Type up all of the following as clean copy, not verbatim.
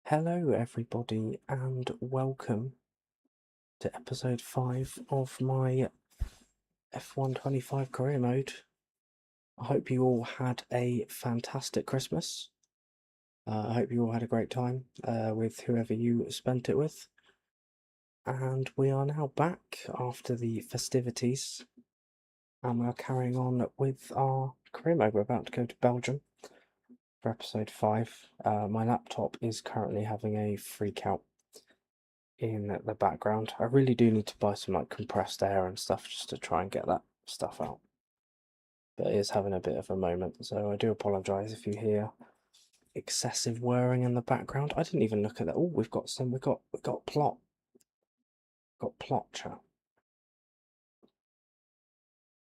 Hello, everybody, and welcome to episode 5 of my F125 career mode. I hope you all had a fantastic Christmas. I hope you all had a great time with whoever you spent it with. And we are now back after the festivities, and we are carrying on with our career mode. We're about to go to Belgium for episode 5. My laptop is currently having a freak out in the background. I really do need to buy some like compressed air and stuff just to try and get that stuff out. But it is having a bit of a moment, so I do apologise if you hear excessive whirring in the background. I didn't even look at that. Oh, we've got plot. Got plot chat.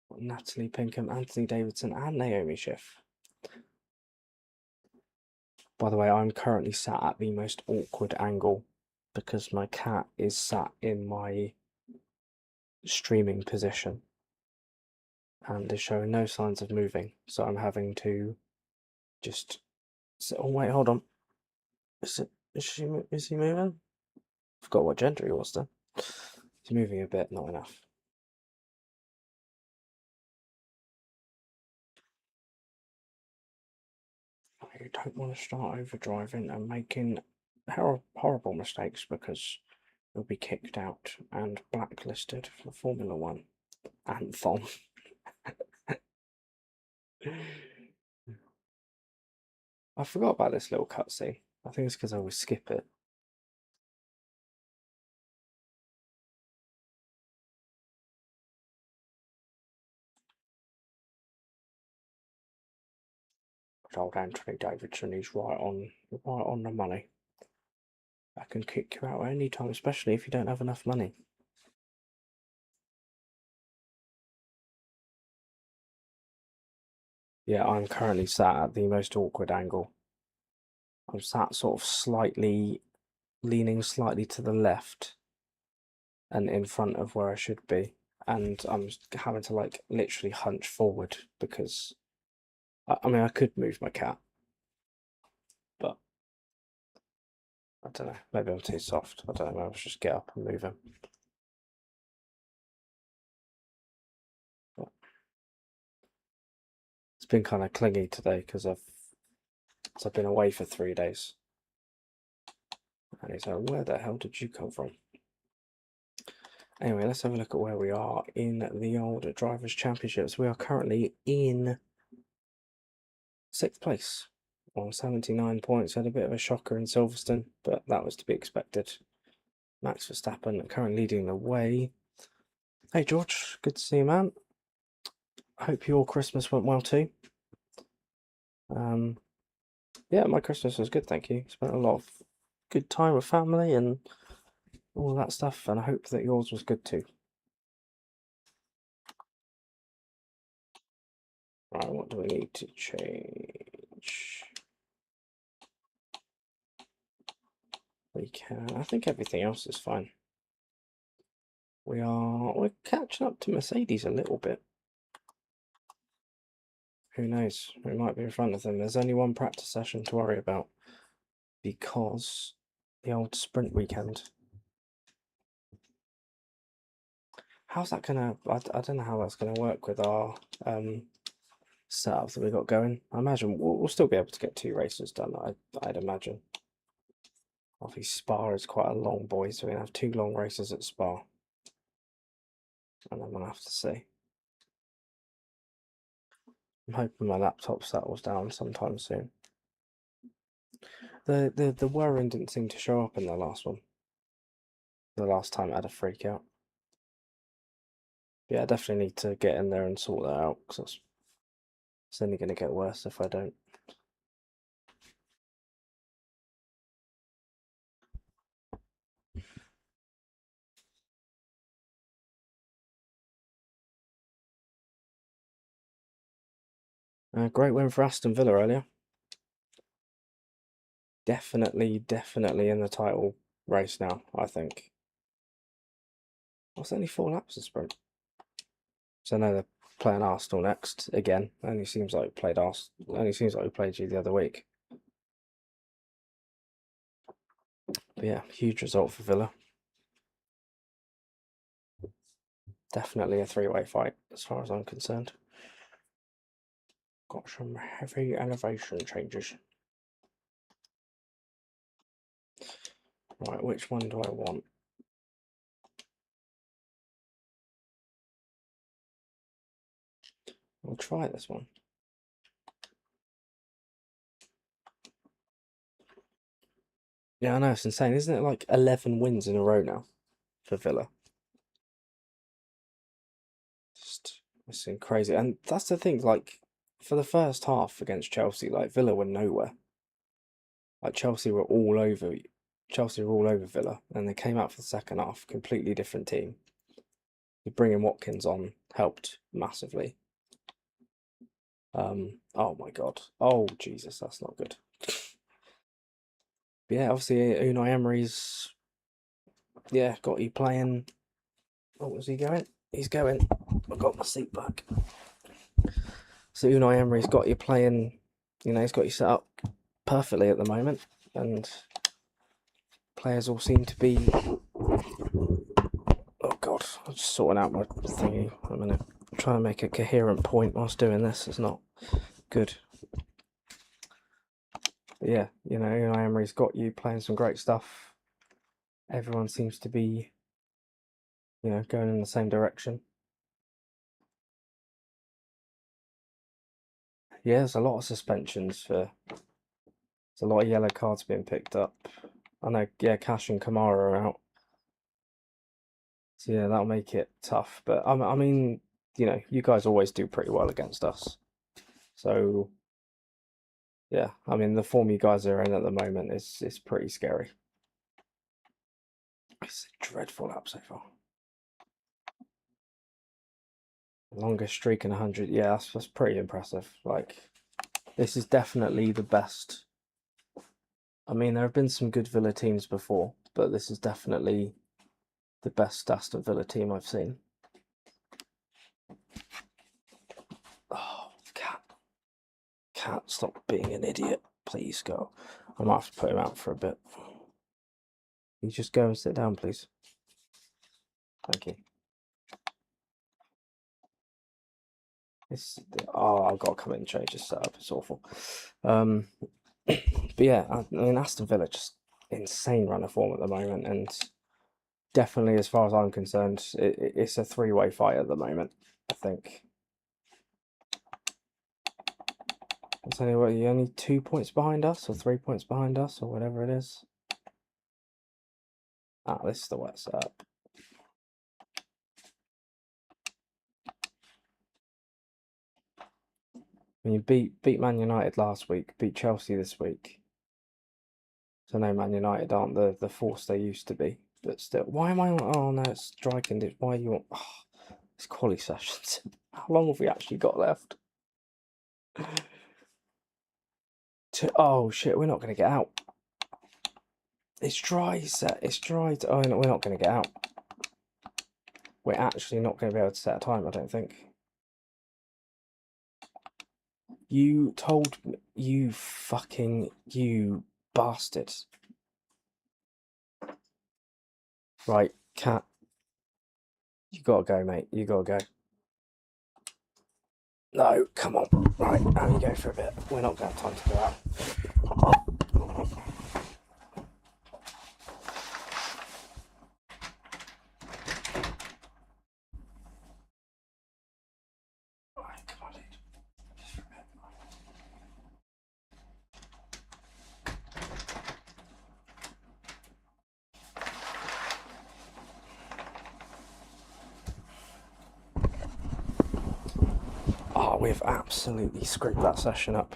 Got Natalie Pinkham, Anthony Davidson, and Naomi Schiff. By the way, I'm currently sat at the most awkward angle because my cat is sat in my streaming position and is showing no signs of moving, so I'm having to just oh wait, hold on. Is he moving? Forgot what gender he was then. He's moving a bit, not enough. You don't want to start overdriving and making horrible mistakes because you'll be kicked out and blacklisted for Formula One. Anthem. I forgot about this little cutscene. I think it's because I always skip it. But old Anthony Davidson is right on the money. I can kick you out any time, especially if you don't have enough money. Yeah, I'm currently sat at the most awkward angle. I'm sat sort of leaning slightly to the left and in front of where I should be. And I'm having to like literally hunch forward because I mean, I could move my cat, but I don't know. Maybe I'm too soft. I don't know. Maybe I'll just get up and move him. But it's been kind of clingy today because I've been away for 3 days. And he's like, where the hell did you come from? Anyway, let's have a look at where we are in the old Drivers' Championships. We are currently in 6th place on 79 points. Had a bit of a shocker in Silverstone, but that was to be expected. Max Verstappen currently leading the way. Hey George, good to see you, man. I hope your Christmas went well too. Yeah, my Christmas was good, thank you. Spent a lot of good time with family and all that stuff, and I hope that yours was good too. Right, what do we need to change? We can. I think everything else is fine. We're catching up to Mercedes a little bit. Who knows? We might be in front of them. There's only one practice session to worry about because the old sprint weekend. How's that gonna? I don't know how that's gonna work with our setup that we got going. I imagine we'll still be able to get 2 races done. I'd imagine. Obviously, Spa is quite a long boy, so we're gonna have 2 long races at Spa, and then we'll have to see. I'm hoping my laptop settles down sometime soon. The whirring didn't seem to show up in the last one. The last time I had a freak out. Yeah, I definitely need to get in there and sort that out because it's only going to get worse if I don't. Great win for Aston Villa earlier. Definitely in the title race now, I think. It's only 4 laps of sprint. So now they're playing Arsenal next again. Only seems like we played you the other week. But yeah, huge result for Villa. Definitely a three-way fight as far as I'm concerned. Got some heavy elevation changes. Right, which one do I want? I'll try this one. Yeah, I know, it's insane. Isn't it like 11 wins in a row now for Villa? It's crazy. And that's the thing, like, for the first half against Chelsea, like, Villa were nowhere. Like, Chelsea were all over Villa, and they came out for the second half, completely different team. Bringing Watkins on helped massively. Oh my God. Oh, Jesus, that's not good. But yeah, obviously Unai Emery's got you playing. Oh, was he going? He's going. I got my seat back. So Unai Emery's got you playing. He's got you set up perfectly at the moment, and players all seem to be. Oh God, I'm just sorting out my thingy. A minute. I'm trying to make a coherent point whilst doing this. It's not good. But yeah, Unai Emery's got you playing some great stuff. Everyone seems to be, going in the same direction. Yeah, there's a lot of suspensions there's a lot of yellow cards being picked up. I know, yeah, Cash and Kamara are out. So yeah, that'll make it tough. But I mean, you guys always do pretty well against us. So yeah, I mean, the form you guys are in at the moment is pretty scary. It's a dreadful app so far. Longest streak in 100. Yeah, that's pretty impressive. Like, this is definitely the best. I mean, there have been some good Villa teams before, but this is definitely the best Aston Villa team I've seen. Oh, Cat, stop being an idiot. Please go. I might have to put him out for a bit. You just go and sit down, please. Thank you. I've got to come in and change this setup. It's awful. But yeah, I mean, Aston Villa just insane run of form at the moment, and definitely, as far as I'm concerned, it's a three-way fight at the moment, I think. I'll tell you what, you're only 2 points behind us, or 3 points behind us, or whatever it is. This is the wet setup. When you beat Man United last week, beat Chelsea this week. So no, Man United aren't the force they used to be. But still, why am I on? Oh no, it's dry condition. Why are you on? Oh, it's quali sessions. How long have we actually got left? Oh shit, we're not going to get out. It's dry, set. It's dry. Oh no, we're not going to get out. We're actually not going to be able to set a time, I don't think. You told me, you bastards. Right, Cat. You gotta go, mate. You gotta go. No, come on. Right, now you go for a bit. We're not gonna have time to go out. Right, come on, dude. Just for a bit. Oh, we've absolutely screwed that session up.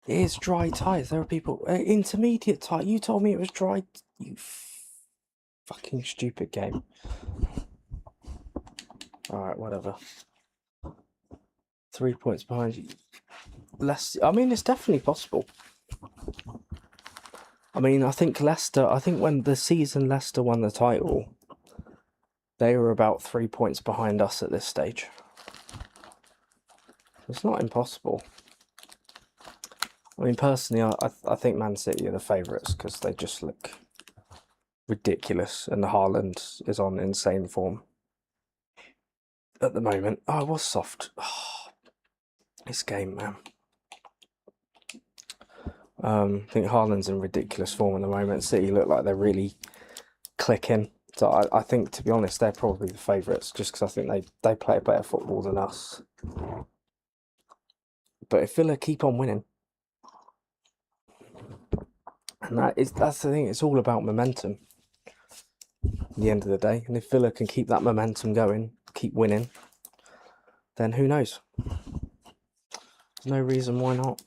It is dry tyres. There are people. Intermediate tyre. You told me it was dry. You fucking stupid game. Alright, whatever. 3 points behind you. I mean, it's definitely possible. I mean, I think when the season Leicester won the title, they were about 3 points behind us at this stage. It's not impossible. I mean, personally, I think Man City are the favourites because they just look ridiculous, and Haaland is on insane form at the moment. Oh, it was soft. Oh, this game, man. I think Haaland's in ridiculous form at the moment. City look like they're really clicking. So I think, to be honest, they're probably the favourites just because I think they play better football than us. But if Villa keep on winning, and that's the thing, it's all about momentum at the end of the day. And if Villa can keep that momentum going, keep winning, then who knows? There's no reason why not.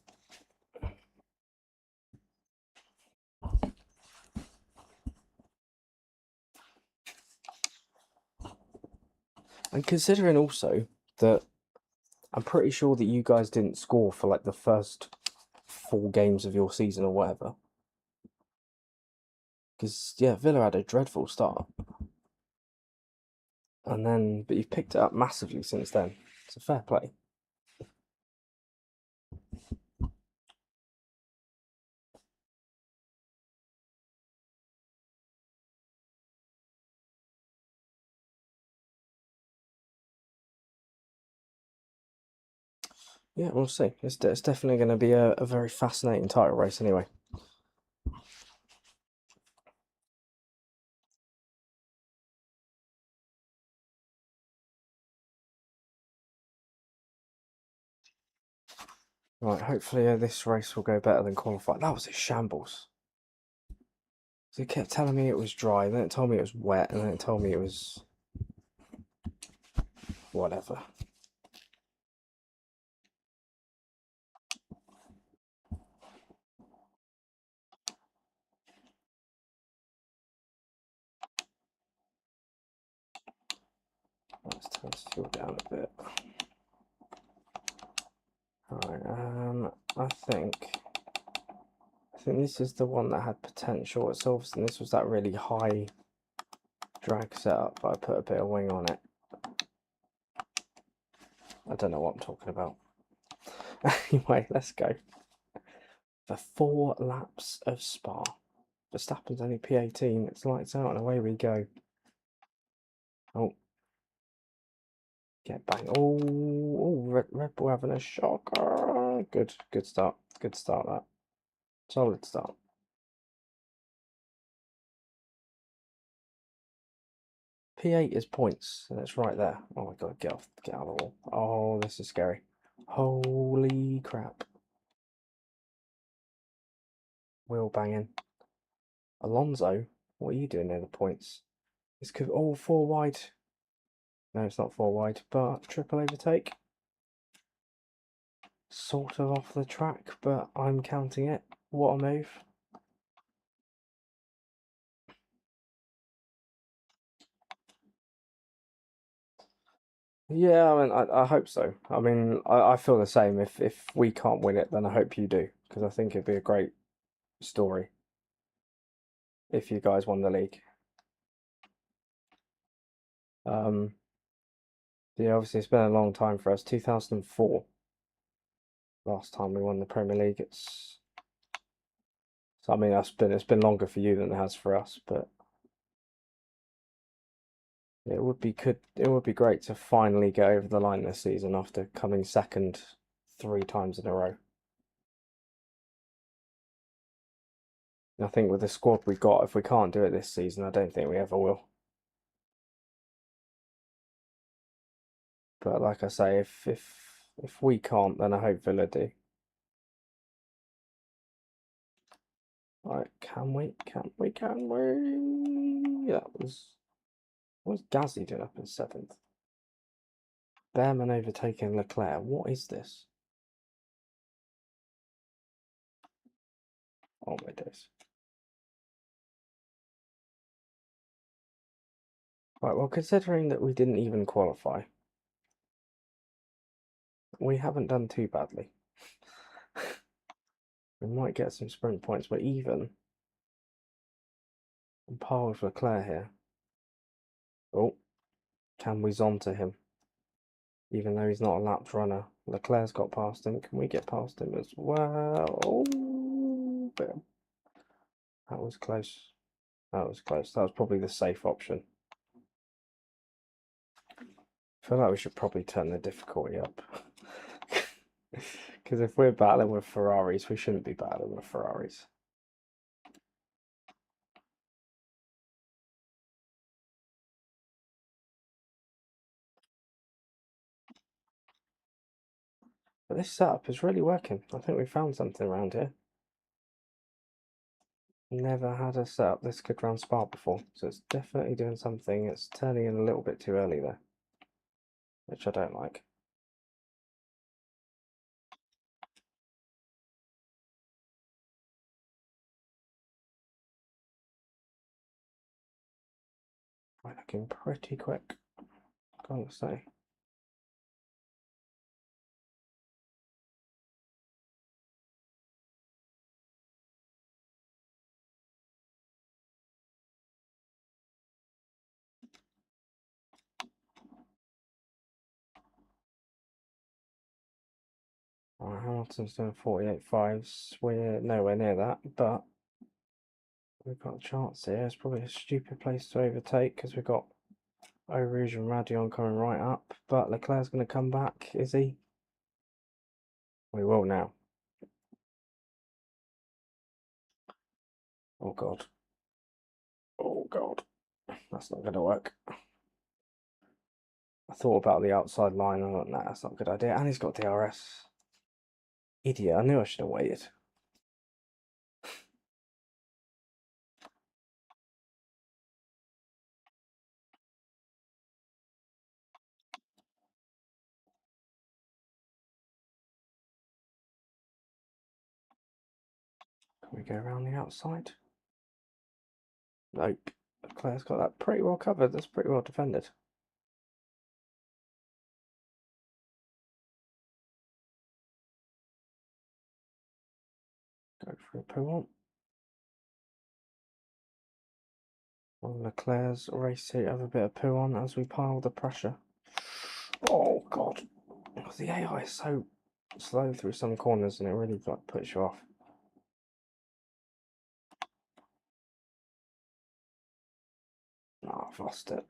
And considering also that I'm pretty sure that you guys didn't score for like the first 4 games of your season or whatever. Because, yeah, Villa had a dreadful start. And then, but you've picked it up massively since then. It's a fair play. Yeah, we'll see. It's definitely going to be a very fascinating title race anyway. Right, hopefully this race will go better than qualifying. That was a shambles. So it kept telling me it was dry, and then it told me it was wet, and then it told me it was whatever. Let's turn this fuel down a bit. Alright, I think this is the one that had potential at Silverstone. This was that really high drag setup, but I put a bit of wing on it. I don't know what I'm talking about. Anyway, let's go. For 4 laps of Spa. Verstappen's only P18. It's lights out and away we go. Oh. Get bang. Oh, Red Bull having a shocker. Good start. Good start, that. Solid start. P8 is points, and it's right there. Oh my god, get out of the wall. Oh, this is scary. Holy crap. Wheel banging. Alonso, what are you doing near the points? This could, oh, 4 wide. No, it's not 4 wide, but triple overtake. Sort of off the track, but I'm counting it. What a move. Yeah, I mean, I hope so. I mean, I feel the same. If we can't win it, then I hope you do, because I think it'd be a great story if you guys won the league. Yeah, obviously it's been a long time for us. 2004, last time we won the Premier League. So I mean, it's been longer for you than it has for us, but it would be great to finally get over the line this season after coming second 3 times in a row. And I think with the squad we got, if we can't do it this season, I don't think we ever will. But like I say, if we can't, then I hope Villa do. Right, can we? What's Gazzy doing up in 7th? Behrman overtaking Leclerc. What is this? Oh my days. Right, well, considering that we didn't even qualify, we haven't done too badly. We might get some sprint points, but even on par with Leclerc here. Oh, can we zonta him? even though he's not a lapped runner. Leclerc's got past him. Can we get past him as well? Oh, that was close. That was close. That was probably the safe option. I feel like we should probably turn the difficulty up. Because if we're battling with Ferraris, we shouldn't be battling with Ferraris. But this setup is really working. I think we found something around here. Never had a setup this good round Spa before, so it's definitely doing something. It's turning in a little bit too early there, which I don't like. We're looking pretty quick, gotta say. Alright, Hamilton's doing 48.5s. We're nowhere near that, but we've got a chance here. It's probably a stupid place to overtake because we've got Eau Rouge and Radion coming right up. But Leclerc's going to come back, is he? We will now. Oh god. Oh god. That's not going to work. I thought about the outside line. I thought, nah, that's not a good idea. And he's got DRS. Idiot. I knew I should have waited. Can we go around the outside? Nope. Leclerc's got that pretty well covered. That's pretty well defended. Go for a pull on. Leclerc's race to have a bit of poo on as we pile the pressure. Oh god. The AI is so slow through some corners and it really like puts you off. Oh, I've lost it.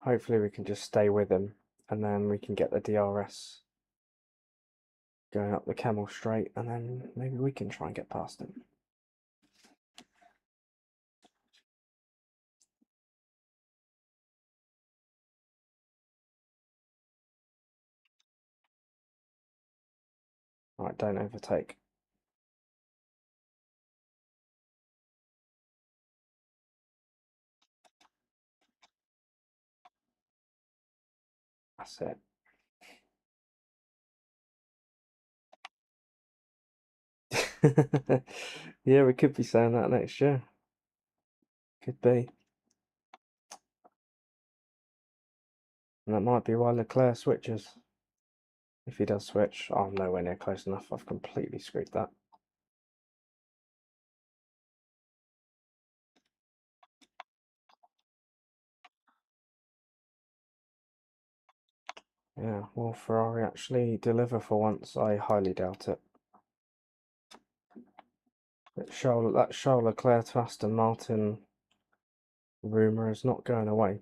Hopefully we can just stay with him and then we can get the DRS going up the Camel straight and then maybe we can try and get past him. Right, don't overtake. That's it. Yeah, we could be saying that next year. Could be. And that might be why Leclerc switches. If he does switch, oh, I'm nowhere near close enough. I've completely screwed that. Yeah, will Ferrari actually deliver for once? I highly doubt it. That Charles Leclerc to Aston Martin rumour is not going away.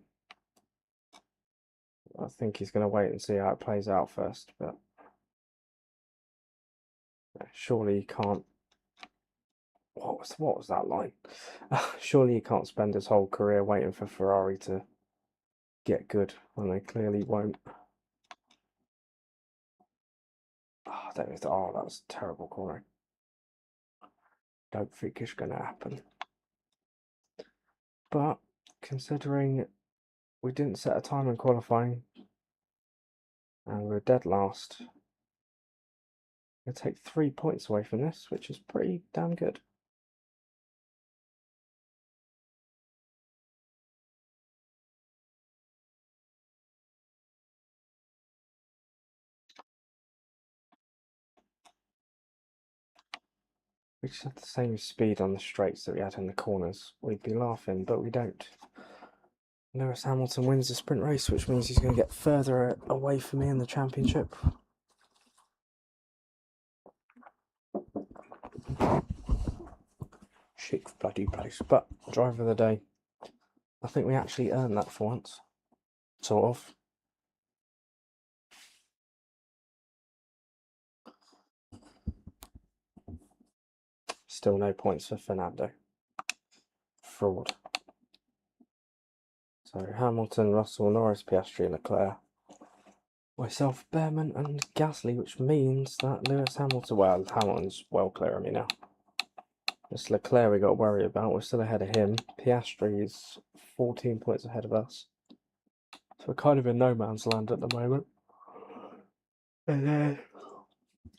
I think he's going to wait and see how it plays out first, but surely he can't. What was that line? Surely he can't spend his whole career waiting for Ferrari to get good when they clearly won't. Oh, that was a terrible corner. Don't think it's going to happen. But considering we didn't set a time in qualifying and we're dead last, we'll take 3 points away from this, which is pretty damn good. We just had the same speed on the straights that we had in the corners. We'd be laughing, but we don't. Lewis Hamilton wins the sprint race, which means he's going to get further away from me in the championship. Chic bloody place. But driver of the day, I think we actually earned that for once. Sort of. Still no points for Fernando. Fraud. So Hamilton, Russell, Norris, Piastri, Leclerc. Myself, Behrman and Gasly, which means that Lewis Hamilton, well, Hamilton's well clear of me now. It's Leclerc we got to worry about. We're still ahead of him. Piastri is 14 points ahead of us. So we're kind of in no man's land at the moment. And then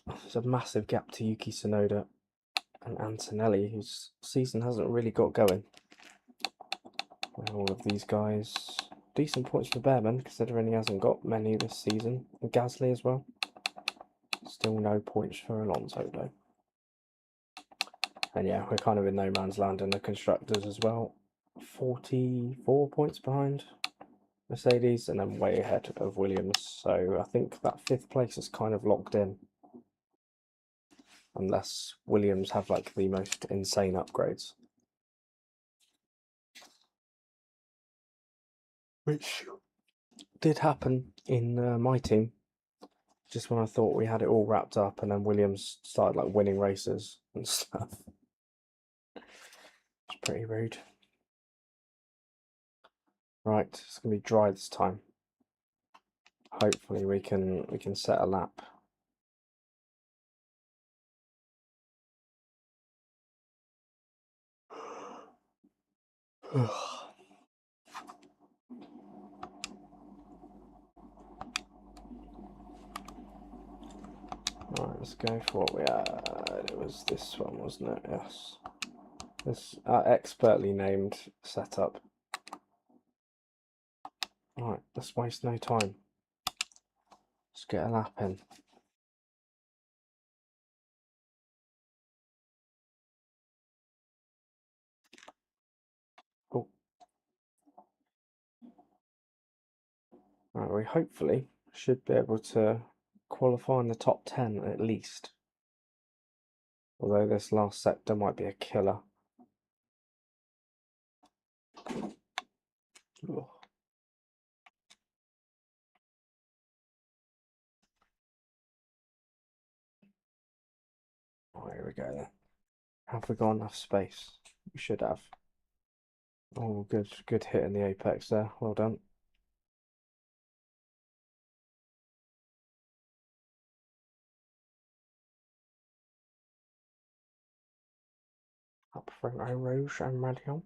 there's a massive gap to Yuki Tsunoda and Antonelli, whose season hasn't really got going. With all of these guys. Decent points for Behrman, considering he hasn't got many this season. And Gasly as well. Still no points for Alonso though. And yeah, we're kind of in no man's land in the constructors as well. 44 points behind Mercedes and then way ahead of Williams. So I think that 5th place is kind of locked in. Unless Williams have like the most insane upgrades. Which did happen in my team. Just when I thought we had it all wrapped up and then Williams started like winning races and stuff. It's pretty rude. Right, it's gonna be dry this time. Hopefully we can set a lap. Right, let's go for what we had. It was this one, wasn't it? Yes. This expertly named setup. Right, let's waste no time. Let's get a lap in. Oh. Right, we hopefully should be able to qualify in the top 10 at least. Although this last sector might be a killer. Ugh. Oh, here we go then. Have we got enough space? We should have. Oh, good hit in the apex there. Well done. Up front, Rouge and Radion.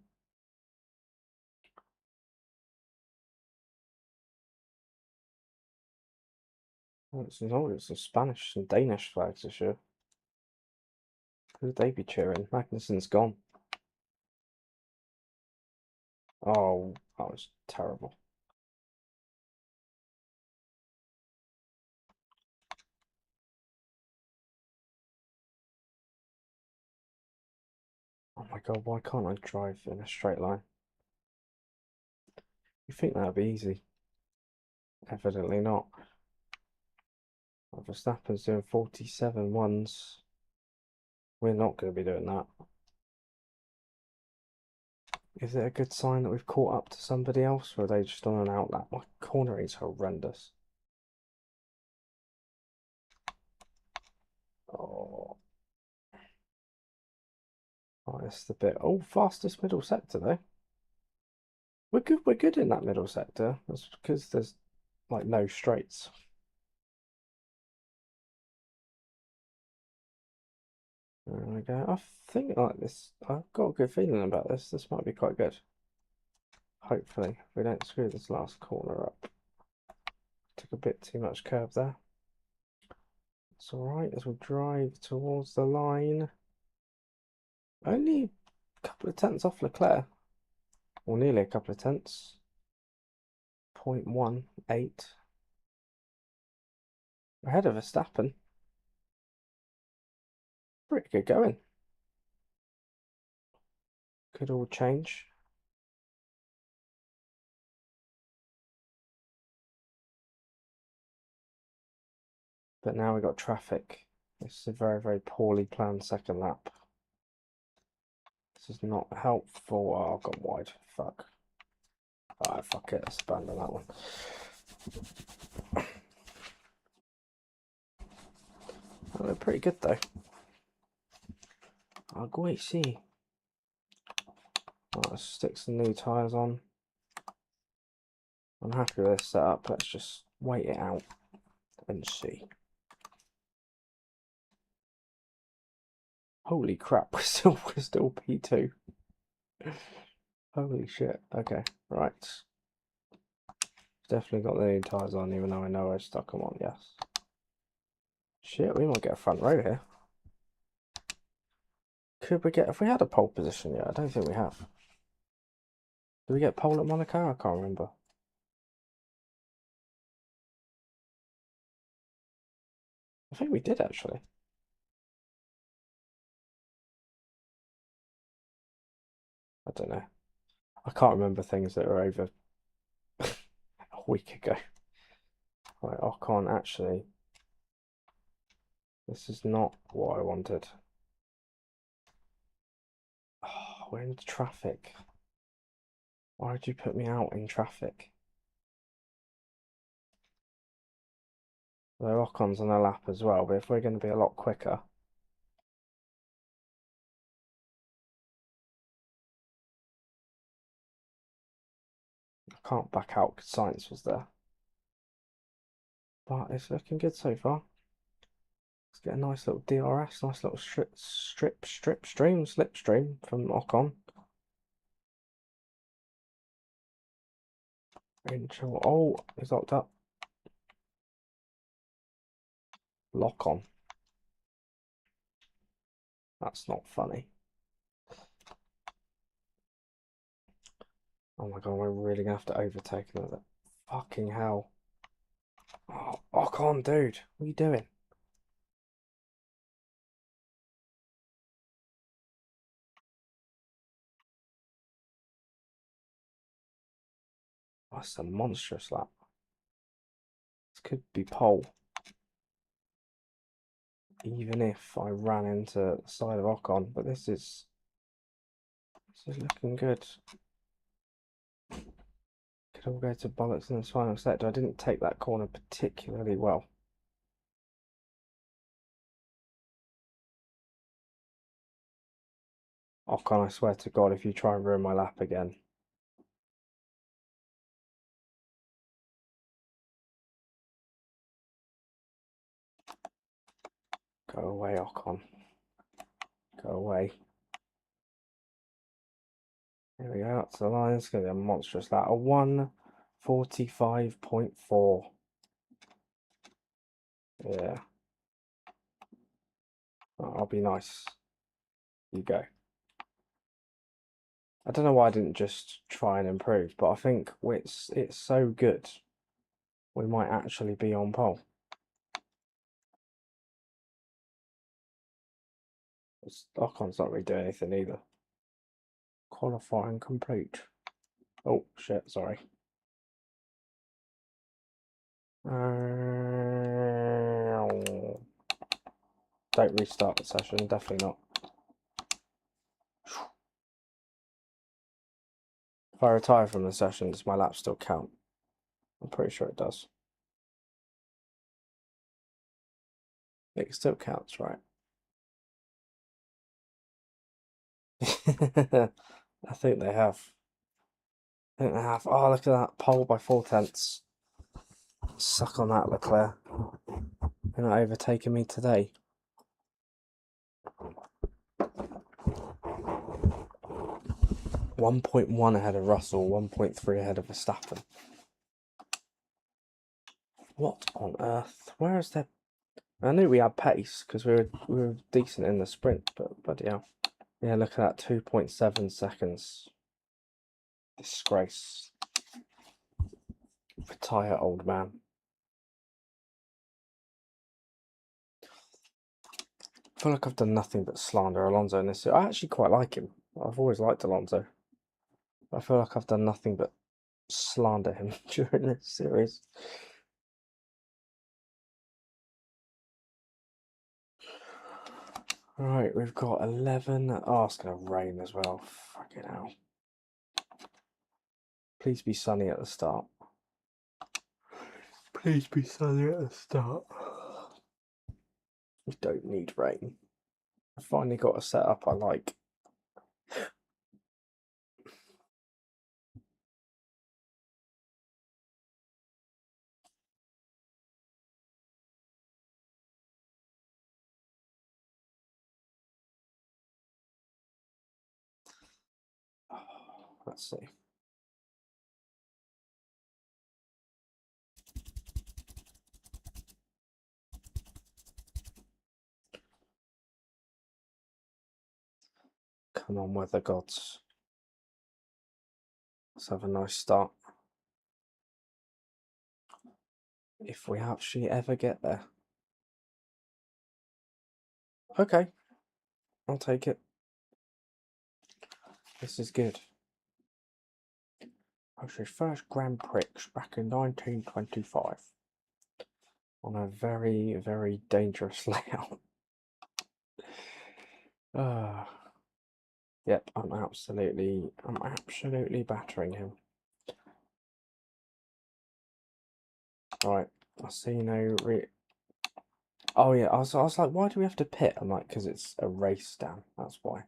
It's some Spanish and Danish flags this year. Who'd they be cheering? Magnussen's gone. Oh, that was terrible. Oh my god, why can't I drive in a straight line? You think that'd be easy? Evidently not. Verstappen's doing 47 ones. We're not going to be doing that. Is it a good sign that we've caught up to somebody else, or are they just on an outlet? My cornering is horrendous. Oh. Oh, that's the bit. Oh, fastest middle sector though. We're good in that middle sector. That's because there's like no straights. There we go. I think like this. I've got a good feeling about this. This might be quite good. Hopefully, we don't screw this last corner up. Took a bit too much curve there. It's alright as we drive towards the line. Only a couple of tenths off Leclerc. Or nearly a couple of tenths. 0.18. Ahead of Verstappen. Pretty good going. Could all change. But now we got traffic. This is a very, very poorly planned second lap. This is not helpful. Oh, I've gone wide. Fuck. Alright, fuck it. Let's abandon that one. Oh, they're pretty good though. Oh, great, see. Right, let's stick some new tyres on. I'm happy with this setup. Let's just wait it out and see. Holy crap, we're still P2. Holy shit. Okay, right. Definitely got the new tyres on, even though I know I stuck them on, yes. Shit, we might get a front row here. Could we get, if we had a pole position yet? I don't think we have. Did we get pole at Monaco? I can't remember. I think we did actually. I don't know. I can't remember things that are over a week ago. Right, Ocon actually. This is not what I wanted. Oh, we're in traffic. Why did you put me out in traffic? The Ocon's on a lap as well, but if we're going to be a lot quicker. I can't back out because Sainz was there. But it's looking good so far. Let's get a nice little DRS, nice little slipstream from Ocon. Oh, he's locked up. Lock on. That's not funny. Oh my god, we're really gonna have to overtake another. Fucking hell. Oh, Ocon, dude. What are you doing? That's a monstrous lap. This could be pole. Even if I ran into the side of Ocon, but this is looking good. Could all go to bollocks in this final sector. I didn't take that corner particularly well. Ocon, I swear to God, if you try and ruin my lap again. Go away, Ocon. Go away. Here we go, that's the line. It's going to be a monstrous lap. A 1:45.4. Yeah. I'll be nice. You go. I don't know why I didn't just try and improve, but I think it's so good. We might actually be on pole. Ocon's not really doing anything either. Qualifying complete. Oh shit, sorry. Don't restart the session, definitely not. If I retire from the session, does my lap still count? I'm pretty sure it does. It still counts, right? I think they have. I think they have. Oh, look at that. Pole by 4/10. Suck on that, Leclerc. You're not overtaking me today. 1.1 ahead of Russell, 1.3 ahead of Verstappen. What on earth? Where is there? I knew we had pace because we were decent in the sprint, but bloody hell. Yeah, look at that, 2.7 seconds. Disgrace. Retire, old man. I feel like I've done nothing but slander Alonso in this. I actually quite like him. I've always liked Alonso. I feel like I've done nothing but slander him during this series. Right, we've got 11. Oh, it's going to rain as well. Fucking hell. Please be sunny at the start. Please be sunny at the start. We don't need rain. I finally got a setup I like. Let's see. Come on, weather gods. Let's have a nice start. If we actually ever get there. Okay, I'll take it. This is good. It was his first Grand Prix back in 1925 on a very, very dangerous layout. Yep, I'm absolutely battering him. Right, I see no Oh yeah, I was like, why do we have to pit? I'm like, because it's a race, damn, that's why.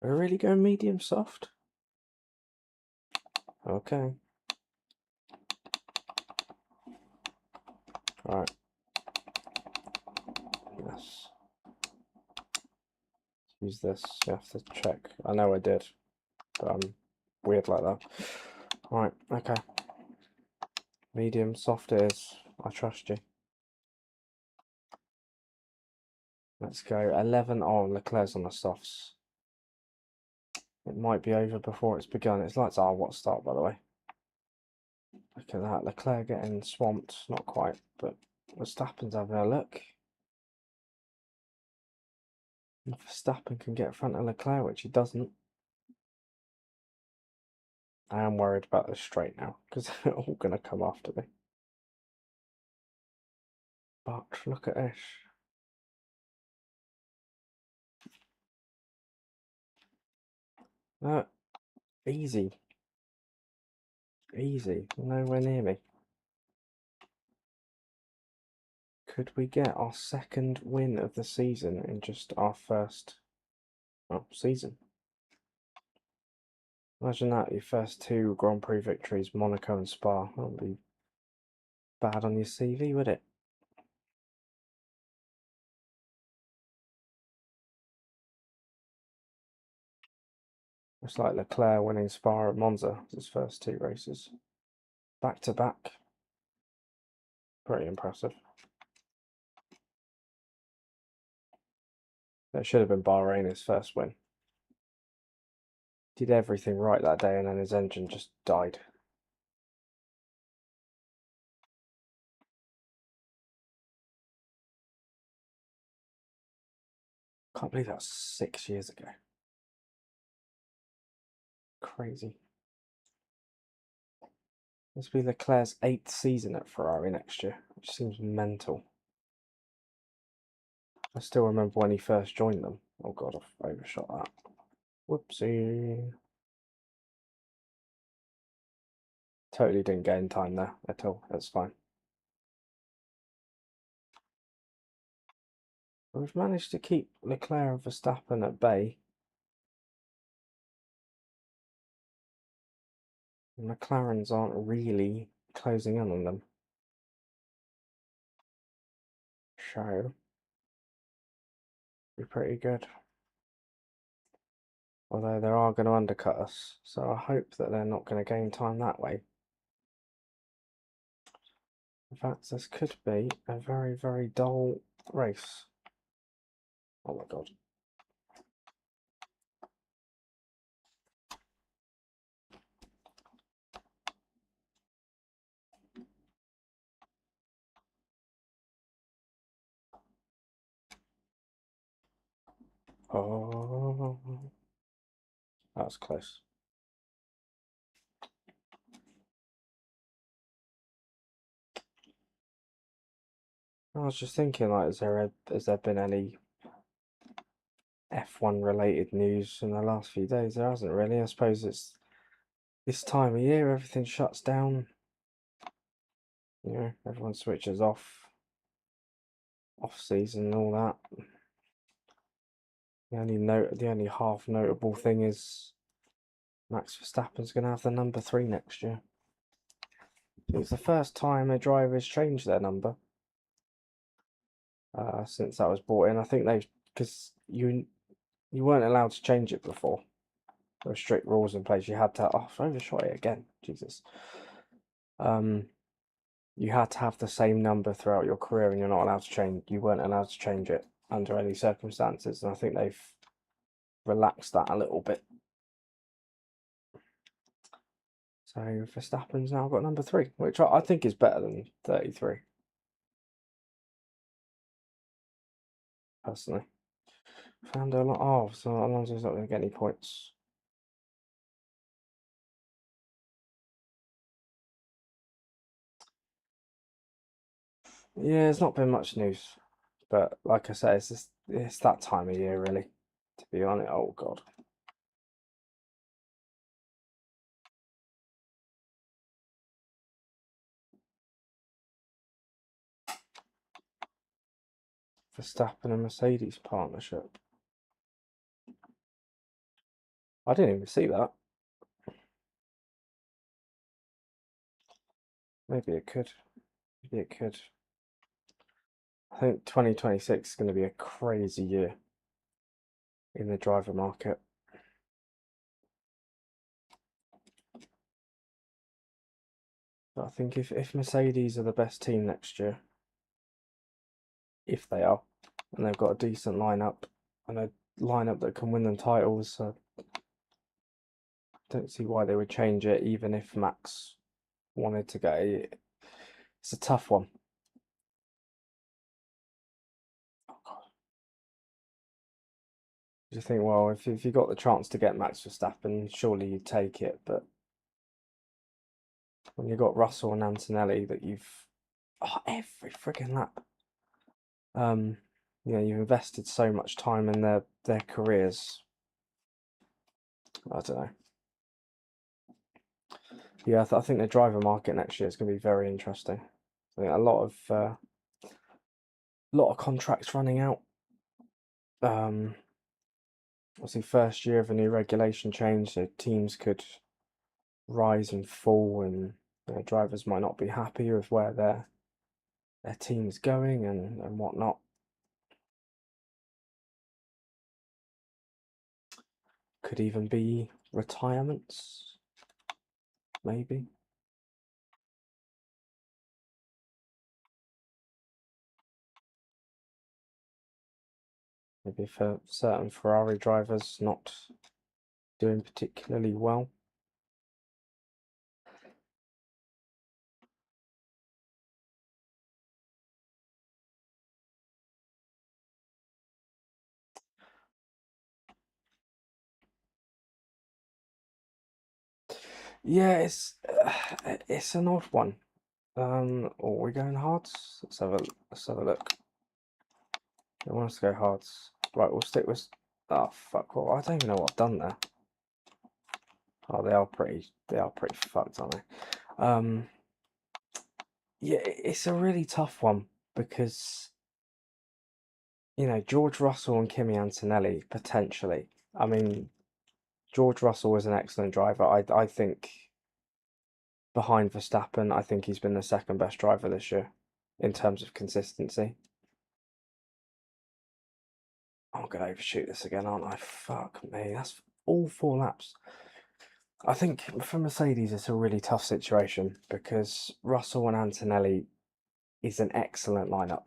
We're really going medium soft? Okay. Right. Yes. Use this, you have to check. I know I did, but I'm weird like that. Right, okay. Medium soft it is. I trust you. Let's go. 11 on Leclerc's on the softs. It might be over before it's begun. It's like our what start, by the way. Look at that. Leclerc getting swamped. Not quite, but Verstappen's having a look. If Verstappen can get in front of Leclerc, which he doesn't. I am worried about this straight now, because they're all going to come after me. But look at this. No, easy. Easy. Nowhere near me. Could we get our second win of the season in just our first season? Imagine that, your first two Grand Prix victories, Monaco and Spa. That would be bad on your CV, would it? It's like Leclerc winning Spa at Monza, his first two races. Back to back. Pretty impressive. That should have been Bahrain, his first win. Did everything right that day and then his engine just died. Can't believe that was 6 years ago. Crazy. This will be Leclerc's 8th season at Ferrari next year, which seems mental. I still remember when he first joined them. Oh god, I've overshot that. Whoopsie. Totally didn't gain time there at all. That's fine. We've managed to keep Leclerc and Verstappen at bay. The McLarens aren't really closing in on them. So, be pretty good. Although they are going to undercut us, so I hope that they're not going to gain time that way. In fact, this could be a very, very dull race. Oh my god. Oh, that was close. I was just thinking, like, has there been any F1 related news in the last few days. There hasn't really. I suppose it's this time of year, everything shuts down. You know, everyone switches off season and all that. The only half notable thing is Max Verstappen's going to have the number 3 next year. It was the first time a driver has changed their number since that was brought in. I think because you weren't allowed to change it before. There were strict rules in place. You had to. Oh, I overshot it again. Jesus. You had to have the same number throughout your career, and you're not allowed to change. You weren't allowed to change it under any circumstances, and I think they've relaxed that a little bit. So Verstappen's now got number 3, which I think is better than 33. Personally. So Alonso's not going to get any points. Yeah, it's not been much news, but like I say, it's that time of year, really, to be honest. Oh God. Verstappen and Mercedes partnership. I didn't even see that. Maybe it could. Maybe it could. I think 2026 is going to be a crazy year in the driver market. But I think if Mercedes are the best team next year, if they are, and they've got a decent lineup and a lineup that can win them titles, so I don't see why they would change it, even if Max wanted to go. It's a tough one. Oh God. You think, well, if you got the chance to get Max Verstappen, surely you'd take it. But when you got Russell and Antonelli, that every frigging lap, you've invested so much time in their careers. I don't know. Yeah, I think the driver market next year is going to be very interesting. I think a lot of contracts running out. Obviously, first year of a new regulation change, so teams could rise and fall, and drivers might not be happy with where their team is going and whatnot. Could even be retirements, maybe. Maybe for certain Ferrari drivers not doing particularly well. Yeah, it's an odd one. Are we going hards? Let's have a look. I want us to go hards. Right, we'll stick with. Oh fuck! Well, I don't even know what I've done there. Oh, they are pretty fucked, aren't they? Yeah, it's a really tough one because George Russell and Kimi Antonelli potentially. I mean, George Russell is an excellent driver. I think behind Verstappen, I think he's been the second best driver this year in terms of consistency. I'm gonna overshoot this again, aren't I? Fuck me, that's all 4 laps. I think for Mercedes, it's a really tough situation because Russell and Antonelli is an excellent lineup,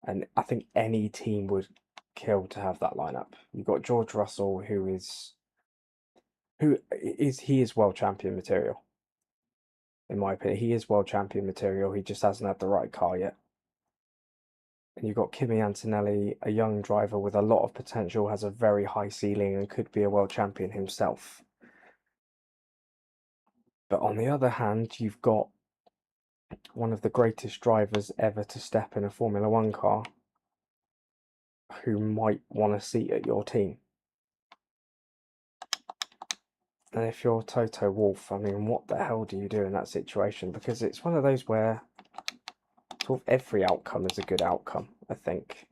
and I think any team would kill to have that lineup. You've got George Russell, who is world champion material. In my opinion, he is world champion material. He just hasn't had the right car yet. And you've got Kimi Antonelli, a young driver with a lot of potential, has a very high ceiling and could be a world champion himself. But on the other hand, you've got one of the greatest drivers ever to step in a Formula One car, who might want a seat at your team. And if you're Toto Wolff, I mean, what the hell do you do in that situation? Because it's one of those where sort of every outcome is a good outcome, I think.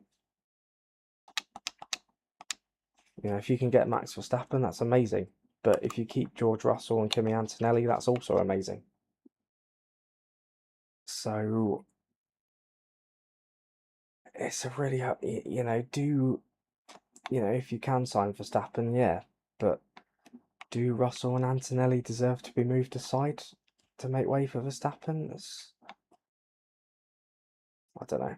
You know, if you can get Max Verstappen, that's amazing. But if you keep George Russell and Kimi Antonelli, that's also amazing. So it's a really, you know, if you can sign Verstappen, yeah. But do Russell and Antonelli deserve to be moved aside to make way for Verstappen? I don't know.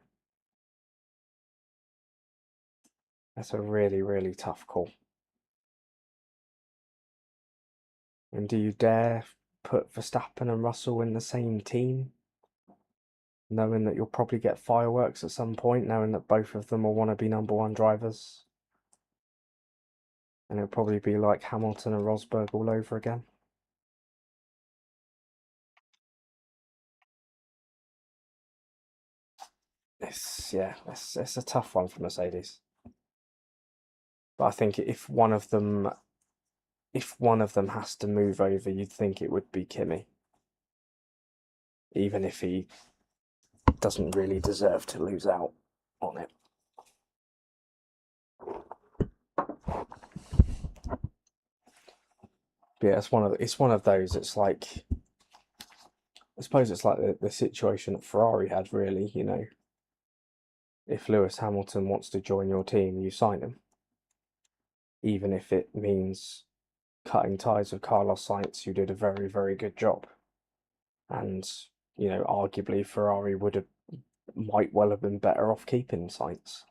That's a really, really tough call. And do you dare put Verstappen and Russell in the same team, knowing that you'll probably get fireworks at some point, knowing that both of them will want to be #1 drivers? And it'll probably be like Hamilton and Rosberg all over again. It's a tough one for Mercedes. But I think if one of them has to move over, you'd think it would be Kimi, even if he doesn't really deserve to lose out on it. But yeah, it's one of those. It's like, I suppose it's like the situation that Ferrari had, really. You know, if Lewis Hamilton wants to join your team, you sign him, even if it means cutting ties with Carlos Sainz, who did a very, very good job. And, you know, arguably Ferrari might well have been better off keeping Sainz.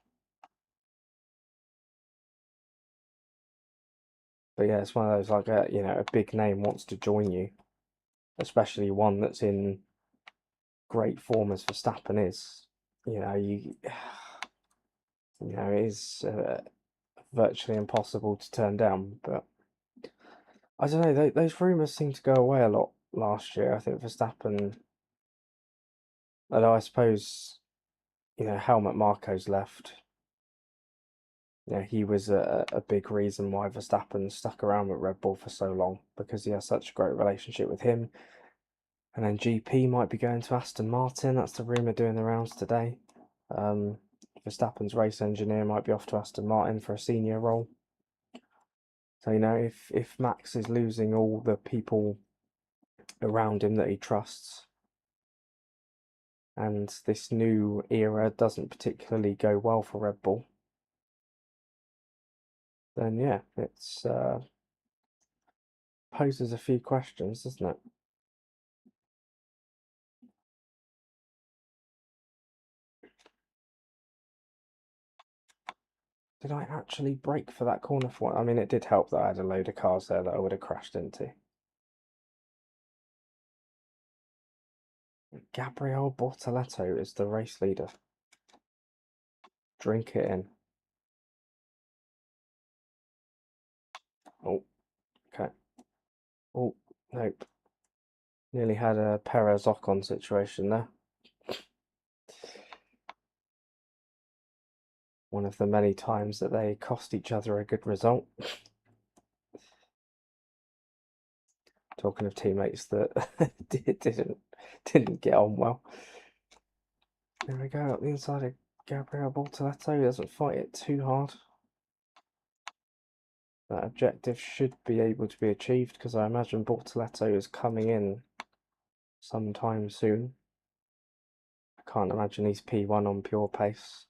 But yeah, it's one of those, like, a big name wants to join you, especially one that's in great form as Verstappen is. You know, it is virtually impossible to turn down. But I don't know, those rumours seem to go away a lot last year. I think Verstappen, although I suppose, Helmut Marko's left. He was a big reason why Verstappen stuck around with Red Bull for so long, because he has such a great relationship with him. And then GP might be going to Aston Martin. That's the rumour doing the rounds today. Verstappen's race engineer might be off to Aston Martin for a senior role. So, if Max is losing all the people around him that he trusts, and this new era doesn't particularly go well for Red Bull, then yeah, it's poses a few questions, doesn't it? Did I actually brake for that corner for one? I mean, it did help that I had a load of cars there that I would have crashed into. Gabriel Bortoleto is the race leader. Drink it in. Oh, okay. Oh, nope. Nearly had a Perez Ocon situation there. One of the many times that they cost each other a good result. Talking of teammates that didn't get on well. There we go, up the inside of Gabriel Bortoleto. He doesn't fight it too hard. That objective should be able to be achieved, because I imagine Bortoleto is coming in sometime soon. I can't imagine he's P1 on pure pace.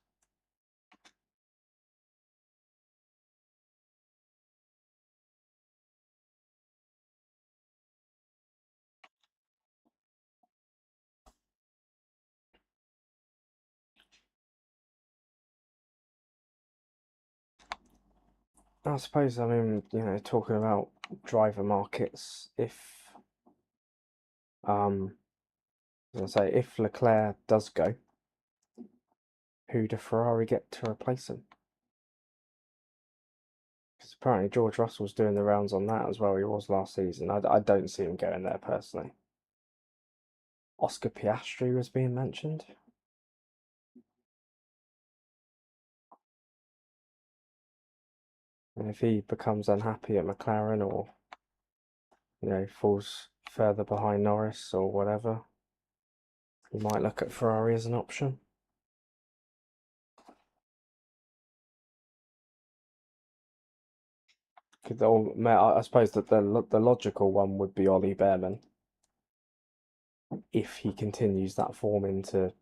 I suppose, I mean, talking about driver markets, if if Leclerc does go, who do Ferrari get to replace him? Because apparently George Russell's doing the rounds on that as well. He was last season. I don't see him going there personally. Oscar Piastri was being mentioned. And if he becomes unhappy at McLaren, or falls further behind Norris or whatever, he might look at Ferrari as an option. I suppose that the logical one would be Ollie Behrman, if he continues that form into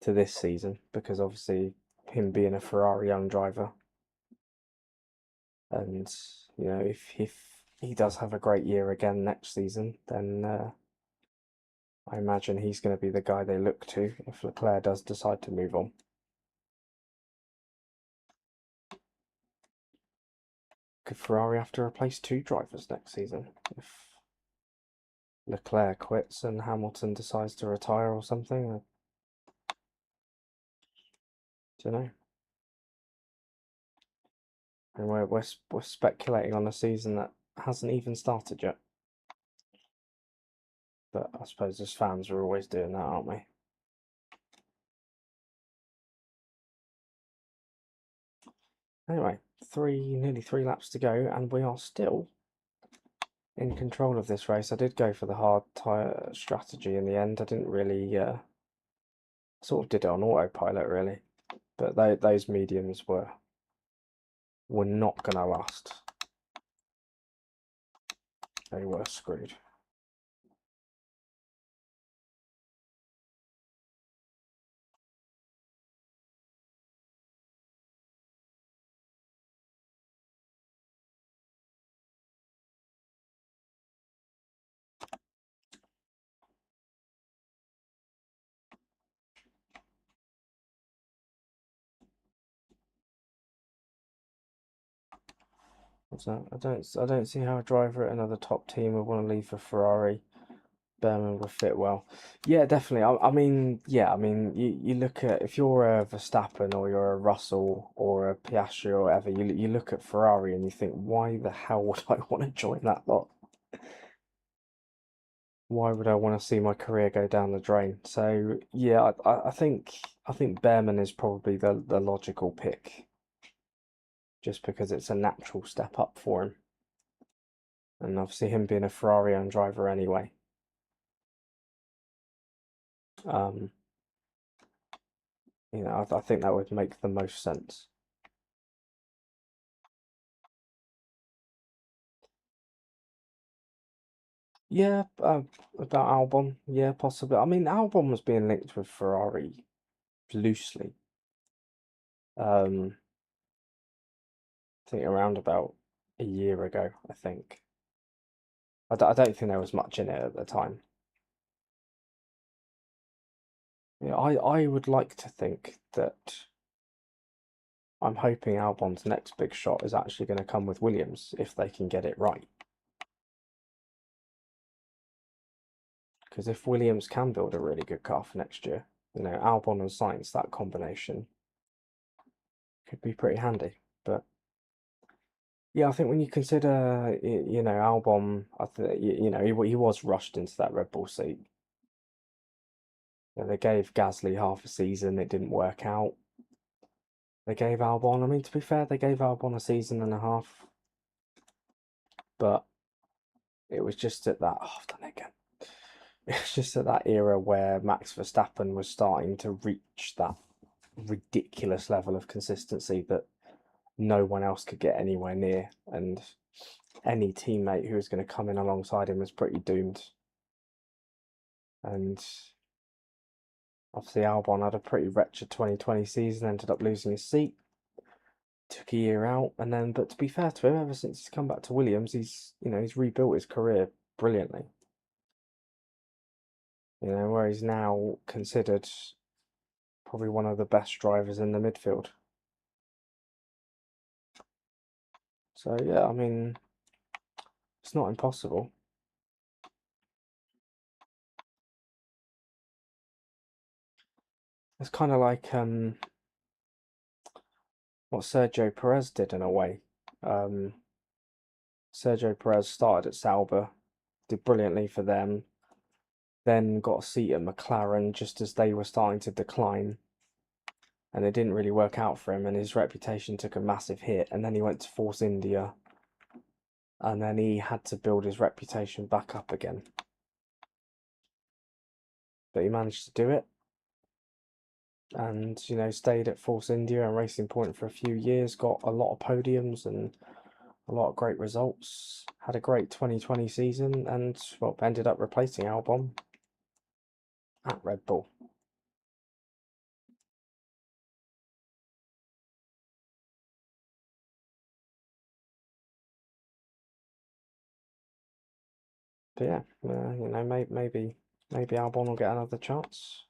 this season, because obviously him being a Ferrari young driver, and if he does have a great year again next season, then I imagine he's going to be the guy they look to if Leclerc does decide to move on. Could Ferrari have to replace 2 drivers next season if Leclerc quits and Hamilton decides to retire or something? I don't know. And we're speculating on a season that hasn't even started yet. But I suppose as fans we're always doing that, aren't we? Anyway, nearly 3 laps to go, and we are still in control of this race. I did go for the hard tyre strategy in the end. I didn't really, sort of did it on autopilot really, but those mediums were not going to last. They were screwed. So I don't see how a driver at another top team would want to leave for Ferrari. Behrman would fit well. Yeah, definitely. I mean, you look at, if you're a Verstappen or you're a Russell or a Piastri or whatever, you look at Ferrari and you think, why the hell would I want to join that lot? Why would I want to see my career go down the drain? So yeah, I think Behrman is probably the logical pick, just because it's a natural step up for him, and obviously him being a Ferrari owned driver anyway. I think that would make the most sense. Yeah, about Albon, yeah, possibly. I mean, Albon was being linked with Ferrari loosely. I think around about a year ago, I think. I don't think there was much in it at the time. Yeah, I would like to think that I'm hoping Albon's next big shot is actually going to come with Williams if they can get it right. Because if Williams can build a really good car for next year, Albon and Sainz, that combination could be pretty handy. But yeah, I think when you consider, Albon, I think he was rushed into that Red Bull seat. They gave Gasly half a season, it didn't work out. They gave Albon, I mean, to be fair, they gave Albon a season and a half, but it was just at that. Oh, I've done it again. It's just at that era where Max Verstappen was starting to reach that ridiculous level of consistency that no one else could get anywhere near, and any teammate who was going to come in alongside him was pretty doomed. And obviously Albon had a pretty wretched 2020 season, ended up losing his seat, took a year out, and then, but to be fair to him, ever since he's come back to Williams, he's rebuilt his career brilliantly. Where he's now considered probably one of the best drivers in the midfield. So yeah, I mean, it's not impossible. It's kind of like what Sergio Perez did in a way. Sergio Perez started at Sauber, did brilliantly for them, then got a seat at McLaren just as they were starting to decline. and it didn't really work out for him, and his reputation took a massive hit, and then he went to Force India, and then he had to build his reputation back up again. But he managed to do it, and stayed at Force India and Racing Point for a few years, got a lot of podiums and a lot of great results, had a great 2020 season, and well, ended up replacing Albon at Red Bull. But yeah, maybe Albon will get another chance.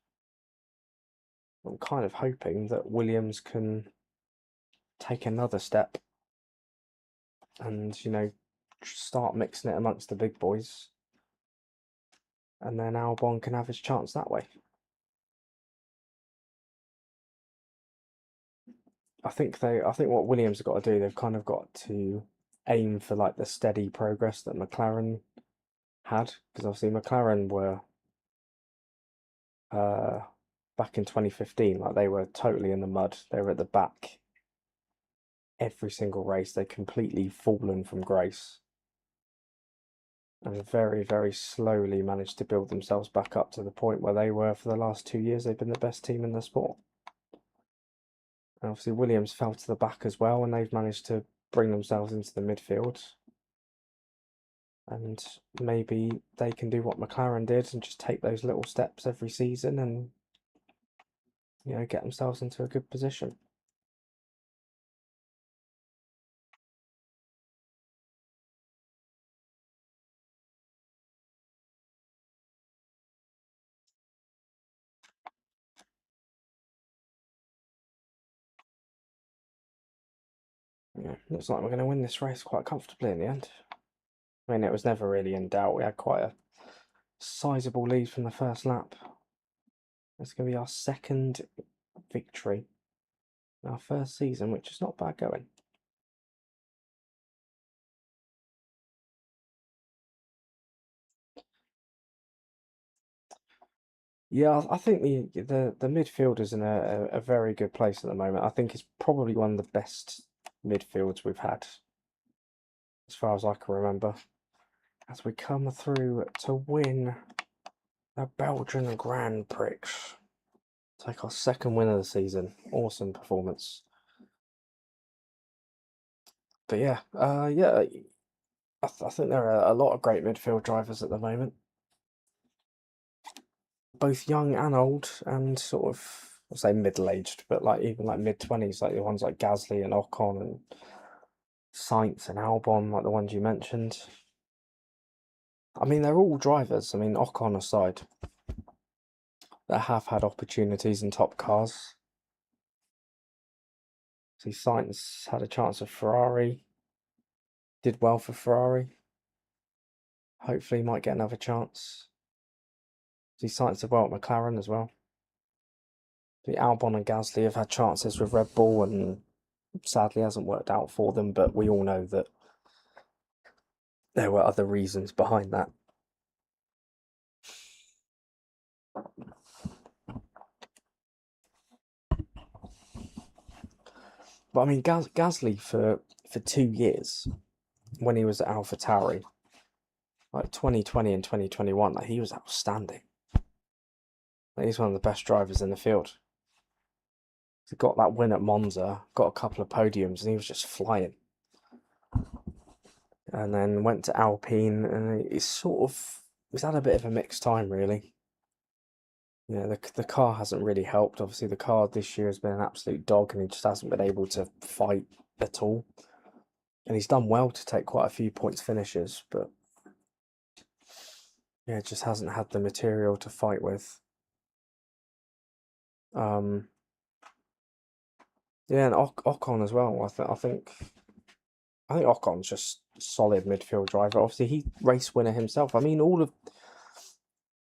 I'm kind of hoping that Williams can take another step and start mixing it amongst the big boys, and then Albon can have his chance that way. I think what Williams have got to do, they've kind of got to aim for like the steady progress that McLaren had, because obviously McLaren were back in 2015, like they were totally in the mud. They were at the back every single race. They completely fallen from grace, and very, very slowly managed to build themselves back up to the point where they were for the last 2 years. They've been the best team in the sport. And obviously Williams fell to the back as well, and they've managed to bring themselves into the midfield. And maybe they can do what McLaren did and just take those little steps every season and get themselves into a good position. Yeah, looks like we're going to win this race quite comfortably in the end. I mean, it was never really in doubt. We had quite a sizable lead from the first lap. It's going to be our second victory in our first season, which is not bad going. Yeah, I think the midfielder's in a very good place at the moment. I think it's probably one of the best midfields we've had, as far as I can remember, as we come through to win the Belgian Grand Prix. Take our second win of the season. Awesome performance. But yeah, I think there are a lot of great midfield drivers at the moment, both young and old, and sort of, I'll say middle-aged, but like even like mid-20s, like the ones like Gasly and Ocon and Sainz and Albon, like the ones you mentioned. I mean, they're all drivers. I mean, Ocon aside, that have had opportunities in top cars. See, Sainz had a chance at Ferrari, did well for Ferrari. Hopefully, he might get another chance. See, Sainz did well at McLaren as well. The Albon and Gasly have had chances with Red Bull, and sadly hasn't worked out for them. But we all know that there were other reasons behind that. But I mean, Gasly for 2 years, when he was at AlphaTauri, like 2020 and 2021, like he was outstanding. Like, he's one of the best drivers in the field. He got that win at Monza, got a couple of podiums, and he was just flying. And then went to Alpine, and he's had a bit of a mixed time, really. Yeah, the car hasn't really helped. Obviously, the car this year has been an absolute dog, and he just hasn't been able to fight at all. And he's done well to take quite a few points finishes, but yeah, just hasn't had the material to fight with. Yeah, and Ocon as well. I think Ocon's just a solid midfield driver. Obviously, he race winner himself. I mean, all of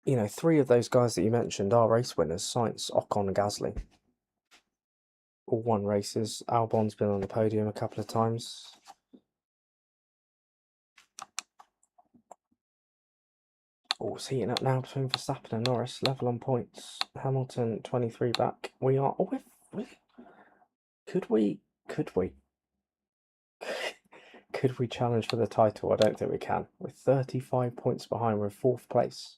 3 of those guys that you mentioned are race winners: Sainz, Ocon, and Gasly. All won races. Albon's been on the podium a couple of times. Oh, it's heating up now between Verstappen and Norris. Level on points. Hamilton 23 back. We are. Oh, Could we could we challenge for the title? I don't think we can. We're 35 points behind. We're in 4th place.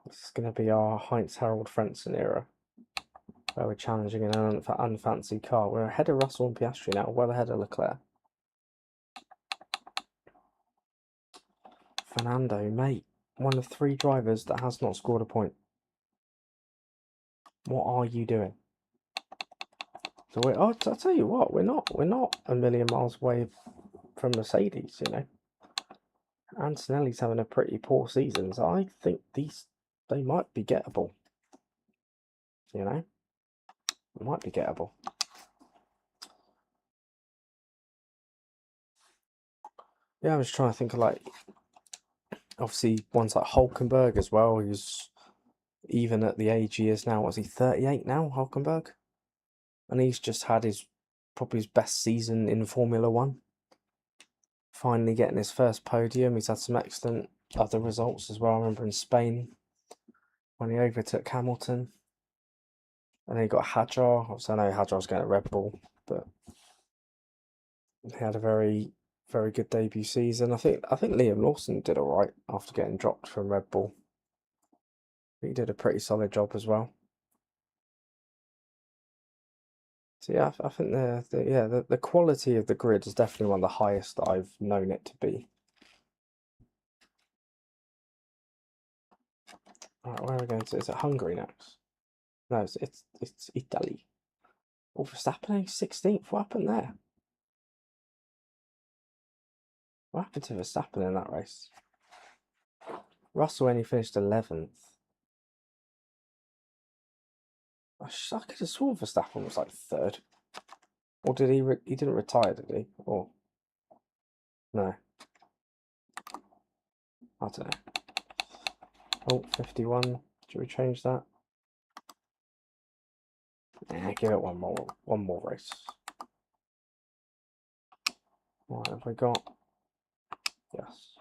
This is going to be our Heinz Harald Frentzen era, where we're challenging an unfancy car. We're ahead of Russell and Piastri now, well ahead of Leclerc. Fernando, mate, one of 3 drivers that has not scored a point. What are you doing? So I'll tell you what, we're not a million miles away from Mercedes, you know. Antonelli's having a pretty poor season, so I think they might be gettable. You know, they might be gettable. Yeah, I was trying to think of, like, obviously ones like Hulkenberg as well. He's even at the age he is now. What's he, 38 now, Hulkenberg? And he's just had probably his best season in Formula One. Finally getting his first podium. He's had some excellent other results as well. I remember in Spain when he overtook Hamilton. And then he got Hadjar. Obviously, I know Hadjar's going to Red Bull, but he had a very, very good debut season. I think Liam Lawson did alright after getting dropped from Red Bull. He did a pretty solid job as well. So yeah, I think the quality of the grid is definitely one of the highest that I've known it to be. Right, where are we going to? Is it Hungary next? No, it's Italy. Oh, Verstappen 16th. What happened there? What happened to Verstappen in that race? Russell only finished 11th. I could have sworn Verstappen was like 3rd. Or did he didn't retire, did he? Or no. I don't know. Oh, 51. Should we change that? Nah, give it one more race. What have we got? Yes.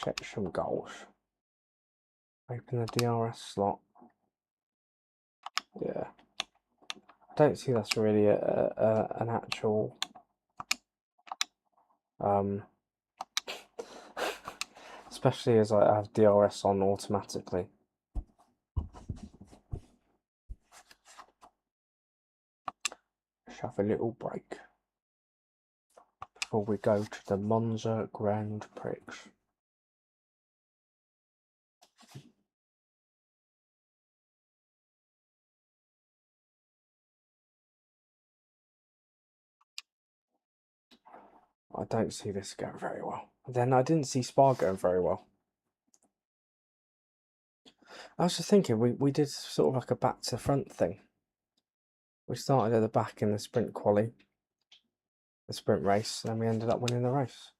Set some goals. Open the DRS slot. Yeah. I don't see that's really an actual especially as I have DRS on automatically. Have a little break before we go to the Monza Grand Prix. I don't see this going very well. Then I didn't see Spa going very well. I was just thinking, we did sort of like a back to front thing. We started at the back in the sprint quali, the sprint race, and then we ended up winning the race.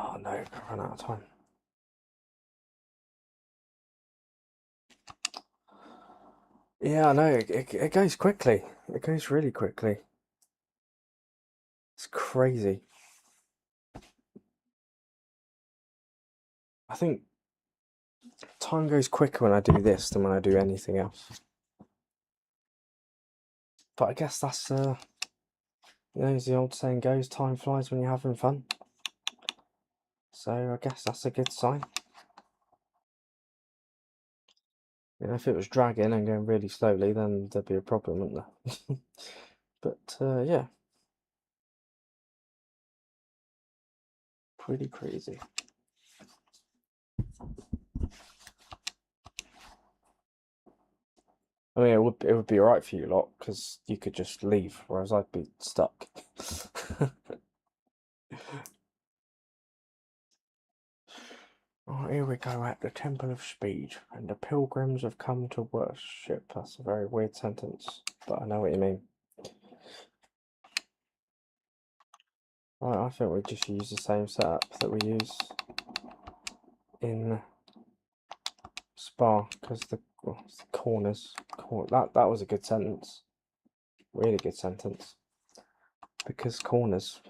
Oh no, I ran out of time. Yeah, I know, it goes quickly. It goes really quickly. It's crazy. I think time goes quicker when I do this than when I do anything else. But I guess that's, you know, as the old saying goes, time flies when you're having fun. So I guess that's a good sign. You know, if it was dragging and going really slowly, then there'd be a problem, wouldn't there? But, yeah. Pretty crazy. I mean, it would be alright for you lot, because you could just leave, whereas I'd be stuck. Oh, here we go at the Temple of Speed, and the pilgrims have come to worship. That's a very weird sentence, but I know what you mean. Right, I think we just use the same setup that we use in Spa because the corners. That was a good sentence. Really good sentence. Because corners.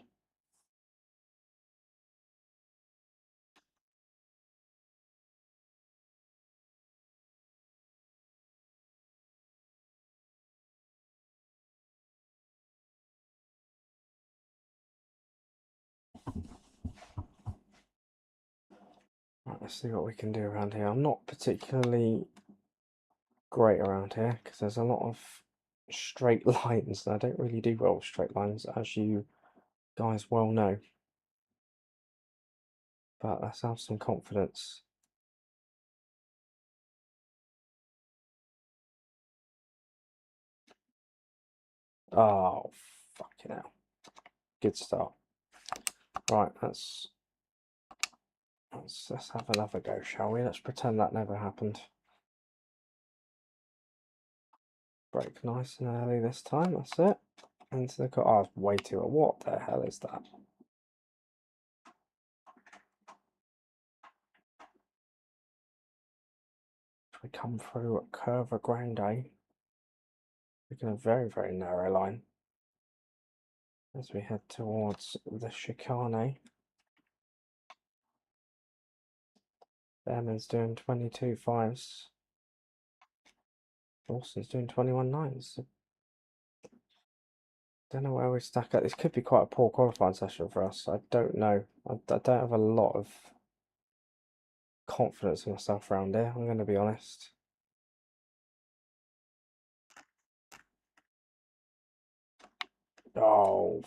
Right, let's see what we can do around here. I'm not particularly great around here because there's a lot of straight lines. I don't really do well with straight lines, as you guys well know. But let's have some confidence. Oh, fucking hell. Good start. Right, let's have another go, shall we? Let's pretend that never happened. Brake nice and early this time, that's it. Into the car. Oh, it's way too. What the hell is that? We come through at Curva Grande. Taking a very, very narrow line as we head towards the chicane. Behrman's doing 22.5s. Lawson's doing 21.9s. Don't know where we stack up. This could be quite a poor qualifying session for us. I don't know. I don't have a lot of confidence in myself around here, I'm going to be honest. Oh,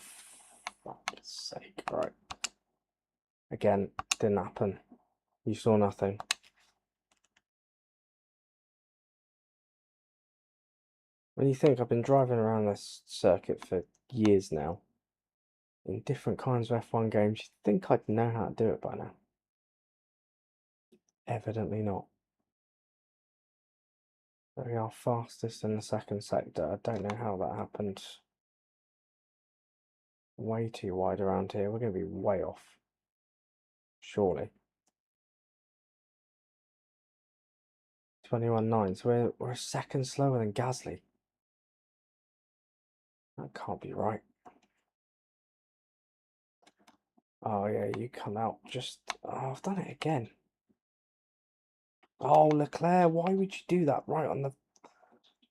fuck's sake. Right. Again, didn't happen. You saw nothing. When you think I've been driving around this circuit for years now, in different kinds of F1 games, you'd think I'd know how to do it by now. Evidently not. There we are, fastest in the second sector. I don't know how that happened. Way too wide around here. We're going to be way off. Surely. 21.9. So we're a second slower than Gasly. That can't be right. Oh yeah, you come out just... Oh, I've done it again. Oh, Leclerc, why would you do that right on the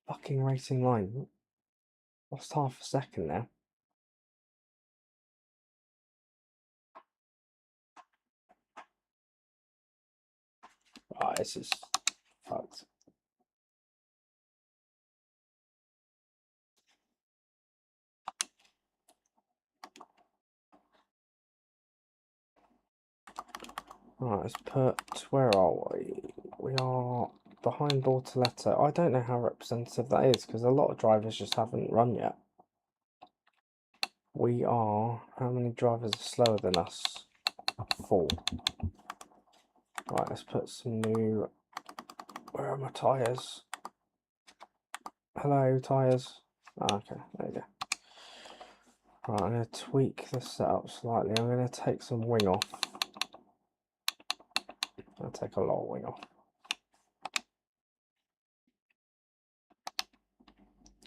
fucking racing line? Lost half a second now. Oh, this is fucked. Right, let's put... Where are we? We are behind Bortoleto. I don't know how representative that is because a lot of drivers just haven't run yet. We are... How many drivers are slower than us? 4. Right, let's put some new... Where are my tyres? Hello, tyres. Oh, okay, there you go. Right, I'm going to tweak the setup slightly. I'm going to take some wing off. I'll take a lot of wing off.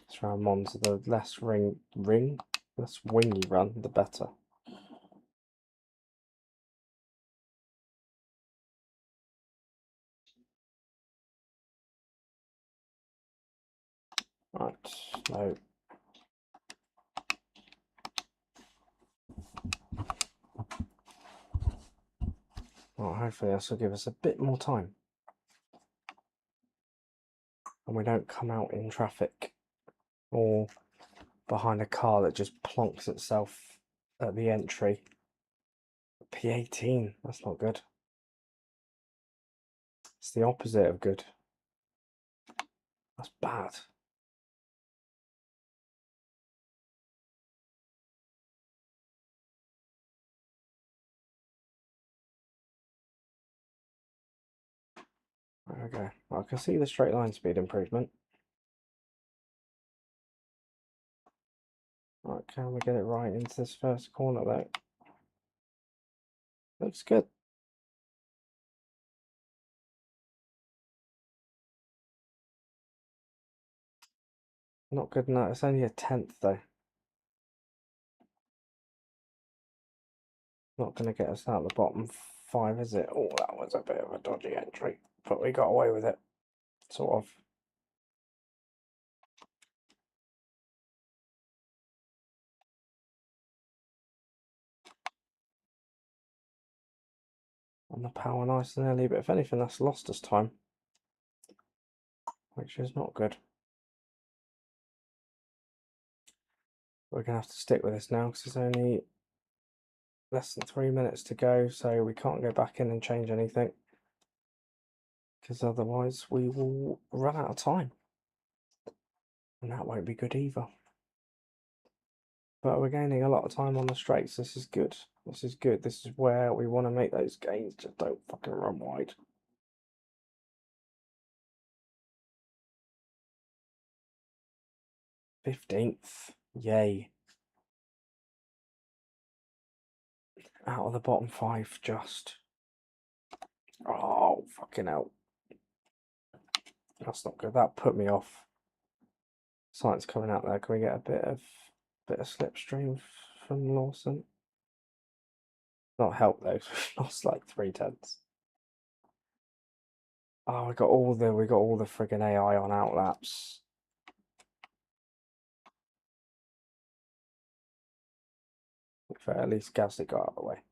Let's try them on, so the less less wing you run, the better. Right, no. Well, hopefully this will give us a bit more time. And we don't come out in traffic or behind a car that just plonks itself at the entry. P18, that's not good. It's the opposite of good. That's bad. Okay, well, I can see the straight line speed improvement. Right, can we get it right into this first corner though? Looks good. Not good enough. It's only a 10th though. Not going to get us out of the bottom 5, is it? Oh, that was a bit of a dodgy entry, but we got away with it, sort of. On the power nice and early, but if anything, that's lost us time, which is not good. We're going to have to stick with this now because there's only less than 3 minutes to go, so we can't go back in and change anything because otherwise we will run out of time, and that won't be good either. But we're gaining a lot of time on the straights. This is good. This is good. This is where we want to make those gains. Just don't fucking run wide. 15th. Yay. Out of the bottom 5 just. Oh, fucking hell. That's not good. That put me off. Science coming out there. Can we get a bit of slipstream from Lawson? Not help though. We've lost like 3/10. Oh, we got all the friggin' AI on outlaps. At least Gasly got out of the way.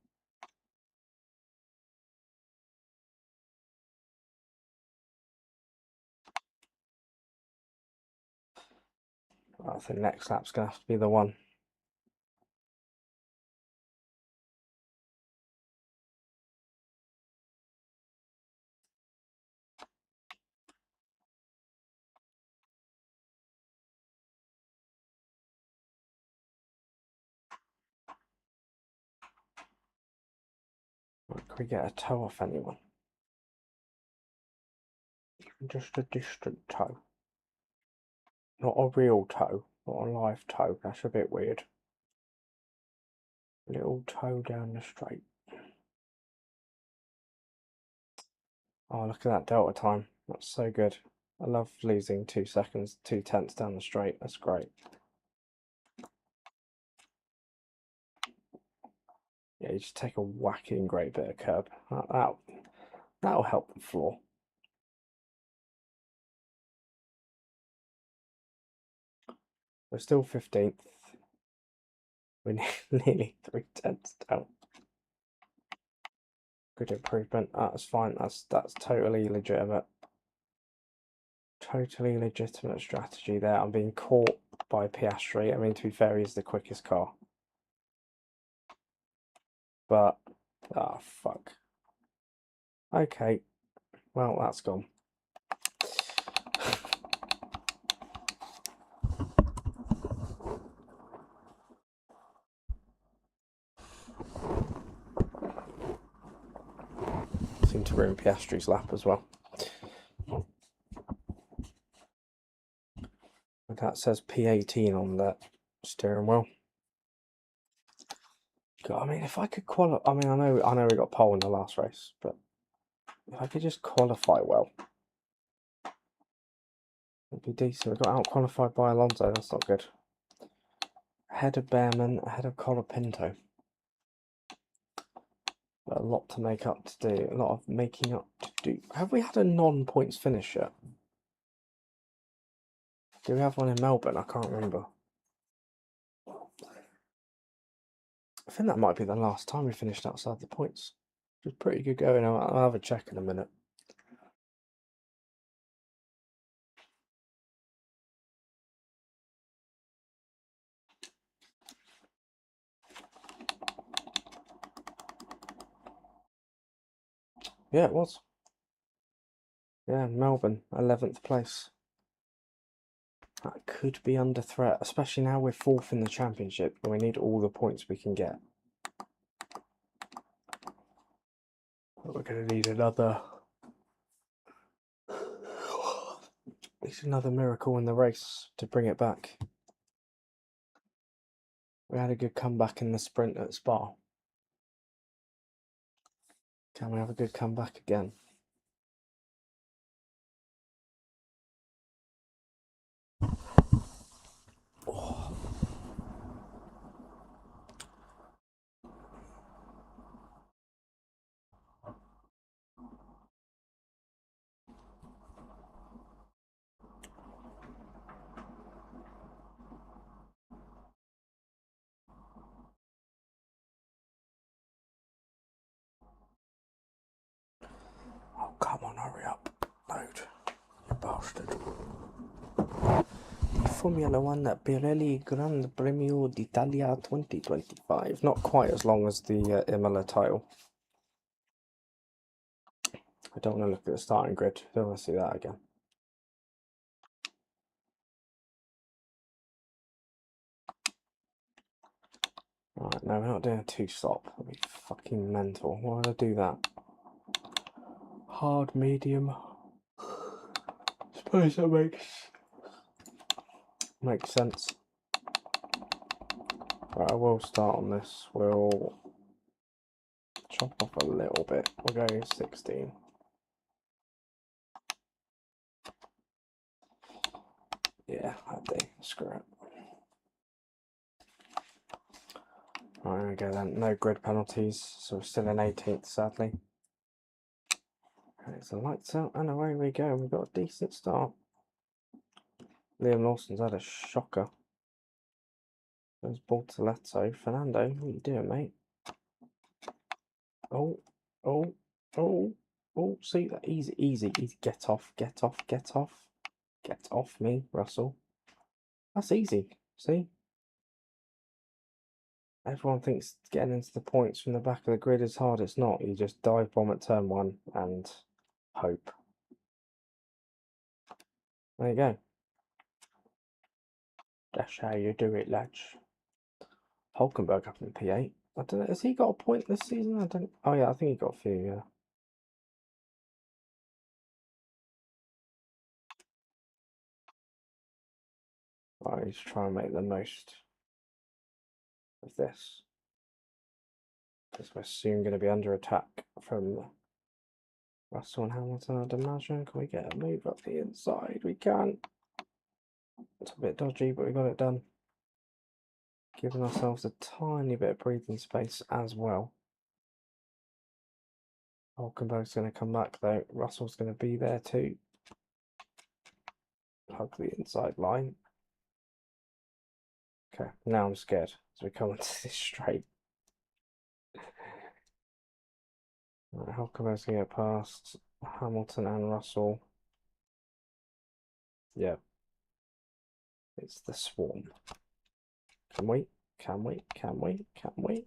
I think next lap's gonna have to be the one. Can we get a toe off anyone? Just a distant toe. Not a real toe, not a live toe. That's a bit weird. Little toe down the straight. Oh, look at that delta time. That's so good. I love losing 2 seconds, 2/10 down the straight. That's great. Yeah, you just take a whacking great bit of curb. That'll help the floor. We're still 15th. We're nearly 3/10 down. Good improvement. That's fine. That's totally legitimate. Totally legitimate strategy there. I'm being caught by Piastri. I mean, to be fair, he's the quickest car. But, ah, fuck. Okay. Well, that's gone. Seemed to ruin Piastri's lap as well. That says P18 on that steering wheel. God, I mean, if I could qualify, I mean, I know we got pole in the last race, but if I could just qualify well, it'd be decent. We got out qualified by Alonso. That's not good. Ahead of Behrman, ahead of Colapinto. But a lot to make up to do. A lot of making up to do. Have we had a non-points finish yet? Do we have one in Melbourne? I can't remember. I think that might be the last time we finished outside the points. It was pretty good going. I'll have a check in a minute. Yeah, it was. Yeah, Melbourne, 11th place. That could be under threat, especially now we're 4th in the championship and we need all the points we can get. But we're going to need another miracle in the race to bring it back. We had a good comeback in the sprint at Spa. Can we have a good comeback again? bastard. The Formula One Pirelli Gran Premio d'Italia 2025. Not quite as long as the Imola title. I don't want to look at the starting grid. I don't want to see that again. Right, no, we're not doing a two-stop. That'd be fucking mental. Why would I do that? Hard, medium. Suppose that makes sense. Right, I will start on this. We'll chop off a little bit. We'll go 16. Yeah, that'd do. Screw it. Right, there we go then. No grid penalties, so we're still in 18th, sadly. Okay, so lights out, and away we go. We've got a decent start. Liam Lawson's had a shocker. There's Bortoletto. Fernando, what are you doing, mate? Oh, oh, oh, oh, see that? Easy, easy, easy. Get off, get off, get off. Get off me, Russell. That's easy, see? Everyone thinks getting into the points from the back of the grid is hard. It's not. You just dive bomb at turn 1 and hope. There you go. That's how you do it, lads. Hulkenberg up in P8. I don't know. Has he got a point this season? I don't. Oh yeah, I think he got a few. Yeah. Right, he's trying to make the most of this, because we're soon going to be under attack from Russell and Hamilton, I'd imagine. Can we get a move up the inside? We can. It's a bit dodgy, but we got it done. Giving ourselves a tiny bit of breathing space as well. Hulkenberg's going to come back though. Russell's going to be there too. Hug the inside line. Okay, now I'm scared as we come into this straight. Right, Hulkenberg's going to get past Hamilton and Russell. Yeah. It's the swarm. Can we? Can we? Can we? Can we?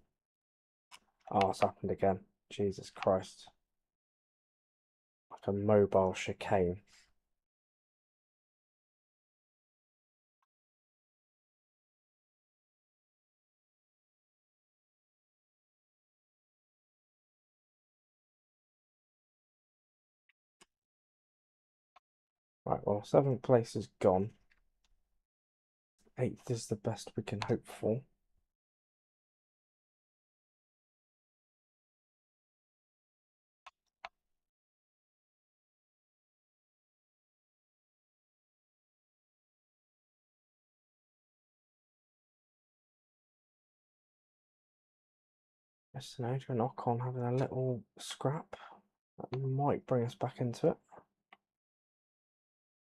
Oh, it's happened again. Jesus Christ. Like a mobile chicane. Right, well, 7th place is gone. 8th is the best we can hope for. Yes, and Adrian Ocon having a little scrap. That might bring us back into it.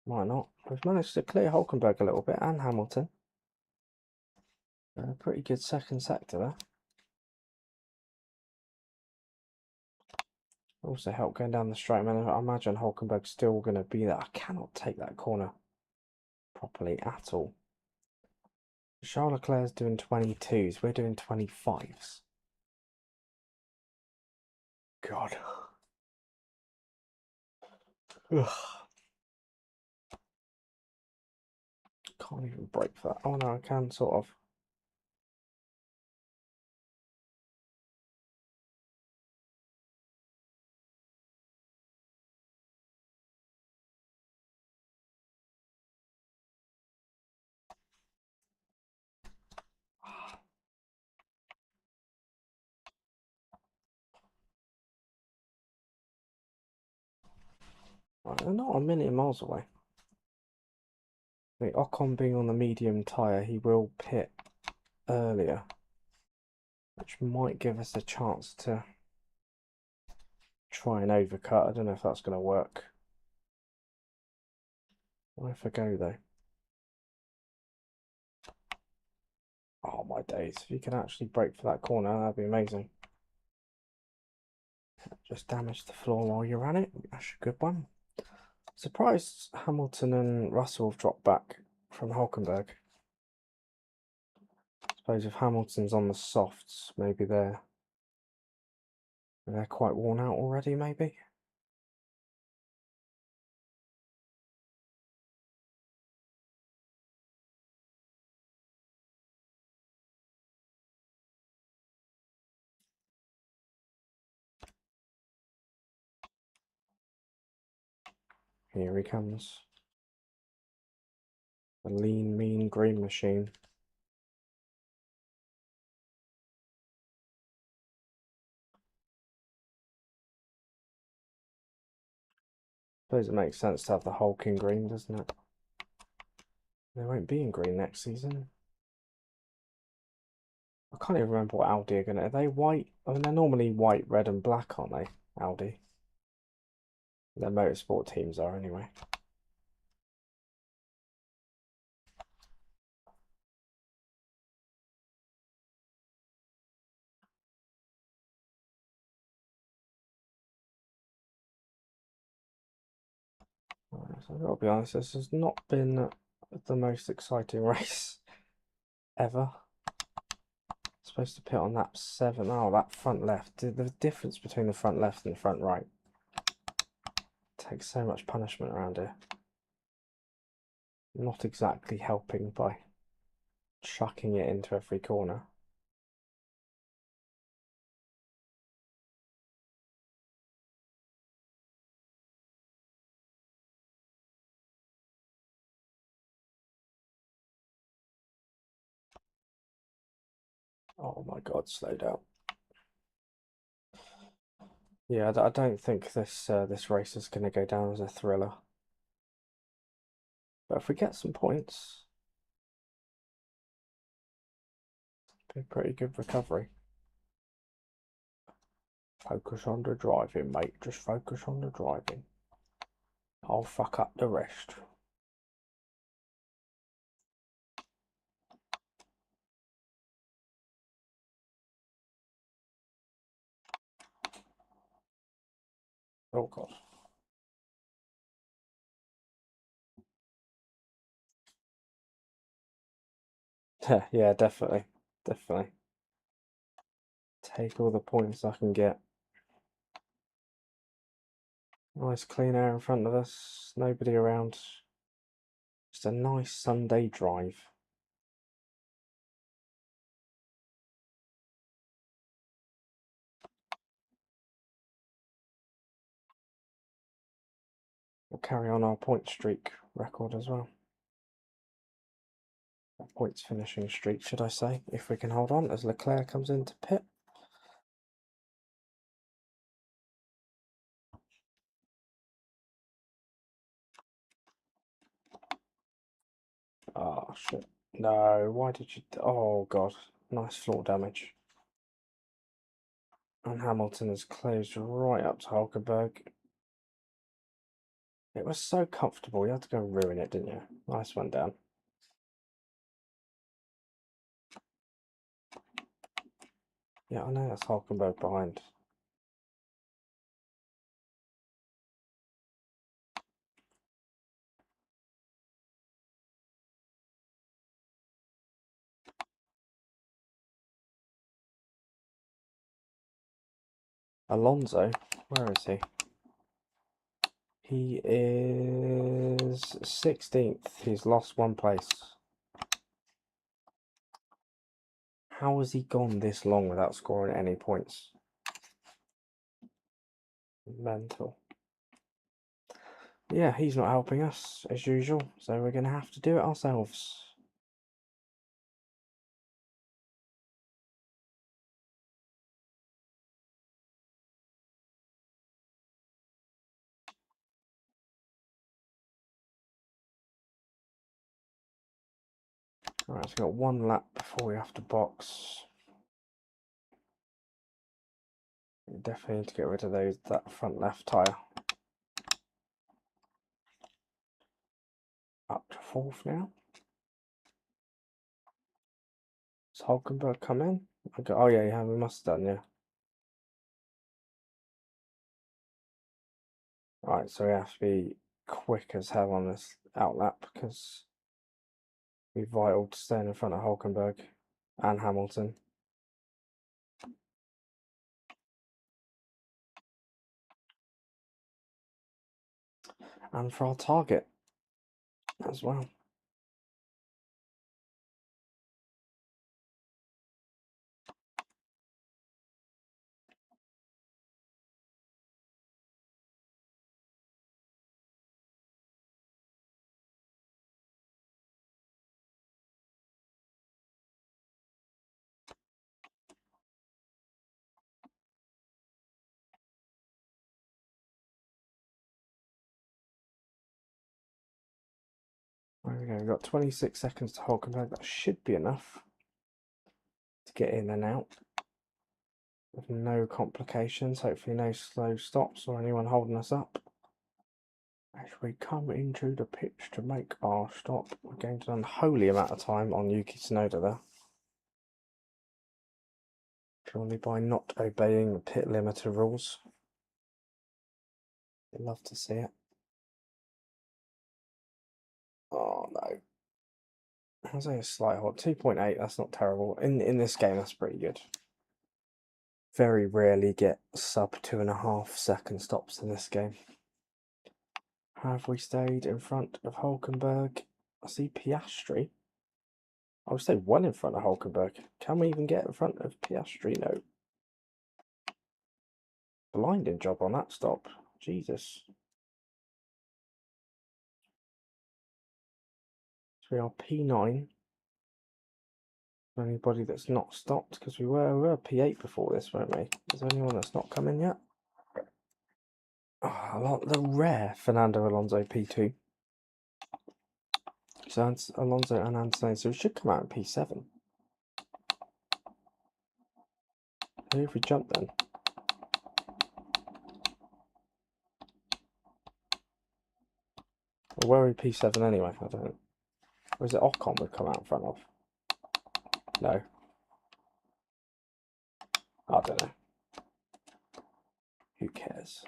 Might not. We've managed to clear Hulkenberg a little bit and Hamilton. A pretty good second sector there. Also helped going down the straight. I imagine Hulkenberg's still going to be there. I cannot take that corner properly at all. Charles Leclerc's doing 22s. We're doing 25s. God. Ugh. Can't even break for that. Oh no, I can sort of. Right, they're not a million miles away. The Ocon being on the medium tyre, he will pit earlier, which might give us a chance to try and overcut. I don't know if that's going to work. What if I go though? Oh my days, if you can actually brake for that corner, that'd be amazing. Just damage the floor while you're at it. That's a good one. Surprised Hamilton and Russell have dropped back from Hulkenberg. I suppose if Hamilton's on the softs, maybe they're quite worn out already, maybe. Here he comes. The lean, mean green machine. Suppose it makes sense to have the Hulk in green, doesn't it? They won't be in green next season. I can't even remember what Audi are gonna. Are they white? I mean, they're normally white, red, and black, aren't they? Audi. Their motorsport teams are anyway. So I've got to be honest, this has not been the most exciting race ever. Supposed to pit on lap 7. Oh, that front left. The difference between the front left and the front right takes so much punishment around here. Not exactly helping by chucking it into every corner. Oh my god, slow down. Yeah, I don't think this race is going to go down as a thriller. But if we get some points, it'll be a pretty good recovery. Focus on the driving, mate. Just focus on the driving. I'll fuck up the rest. Oh god. Yeah, definitely. Definitely. Take all the points I can get. Nice clean air in front of us. Nobody around. Just a nice Sunday drive. We'll carry on our point streak record as well. Points finishing streak, should I say, if we can hold on as Leclerc comes into pit. Oh shit. No, why did you... Oh god, nice floor damage. And Hamilton has closed right up to Hulkenberg. It was so comfortable, you had to go and ruin it, didn't you? Nice one, Dan. Yeah, I know that's Hulkenberg behind. Alonso, where is he? He is 16th. He's lost one place. How has he gone this long without scoring any points? Mental. Yeah, he's not helping us as usual, so we're going to have to do it ourselves. Alright, so we've got one lap before we have to box. We definitely need to get rid of that front left tyre. Up to 4th now. Does Hulkenberg come in? Okay. Oh yeah, we must have done, yeah. Right, so we have to be quick as hell on this outlap because we're vital to staying in front of Hulkenberg and Hamilton. And for our target as well. There we go, we've got 26 seconds to Hulkenberg. That should be enough to get in and out with no complications. Hopefully no slow stops or anyone holding us up. As we come into the pitch to make our stop, we're going to an unholy amount of time on Yuki Tsunoda there. Purely by not obeying the pit limiter rules. I'd love to see it. Oh no. I was a slight hold. 2.8, that's not terrible. In this game, that's pretty good. Very rarely get sub 2.5 second stops in this game. Have we stayed in front of Hulkenberg? I see Piastri. I would say one in front of Hulkenberg. Can we even get in front of Piastri? No. Blinding job on that stop. Jesus. So we are P9. For anybody that's not stopped, because we were P8 before this, weren't we? Is there anyone that's not come in yet? Oh, the rare Fernando Alonso P2. So Alonso and Antonelli, so we should come out in P7. Who if we jump then? Or where are we P7 anyway? I don't know. Or is it Ocon we've come out in front of? No. I don't know. Who cares?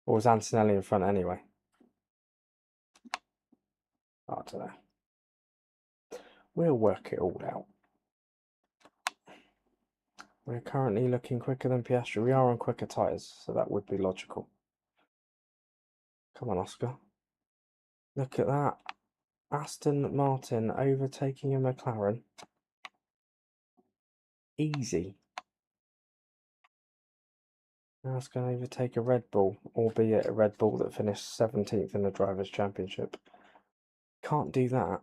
Or was Antonelli in front anyway? I don't know. We'll work it all out. We're currently looking quicker than Piastri. We are on quicker tyres, so that would be logical. Come on, Oscar. Look at that. Aston Martin overtaking a McLaren. Easy. Now it's going to overtake a Red Bull, albeit a Red Bull that finished 17th in the Drivers' Championship. Can't do that.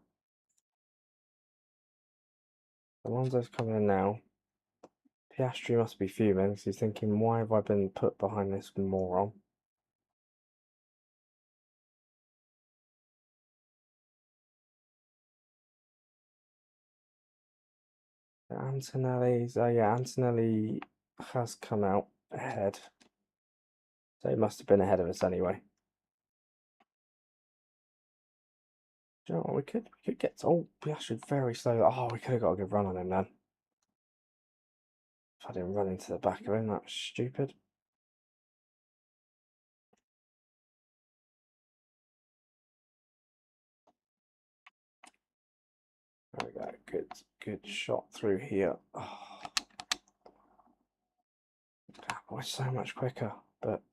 Alonso's coming in now. Piastri must be fuming because he's thinking, why have I been put behind this moron? Antonelli's, oh yeah, Antonelli has come out ahead. So he must have been ahead of us anyway. Do you know what, we could get to, oh, Piastri very slow. Oh, we could have got a good run on him then. If I didn't run into the back of him, that was stupid. There we go, good shot through here. Oh. We're so much quicker, but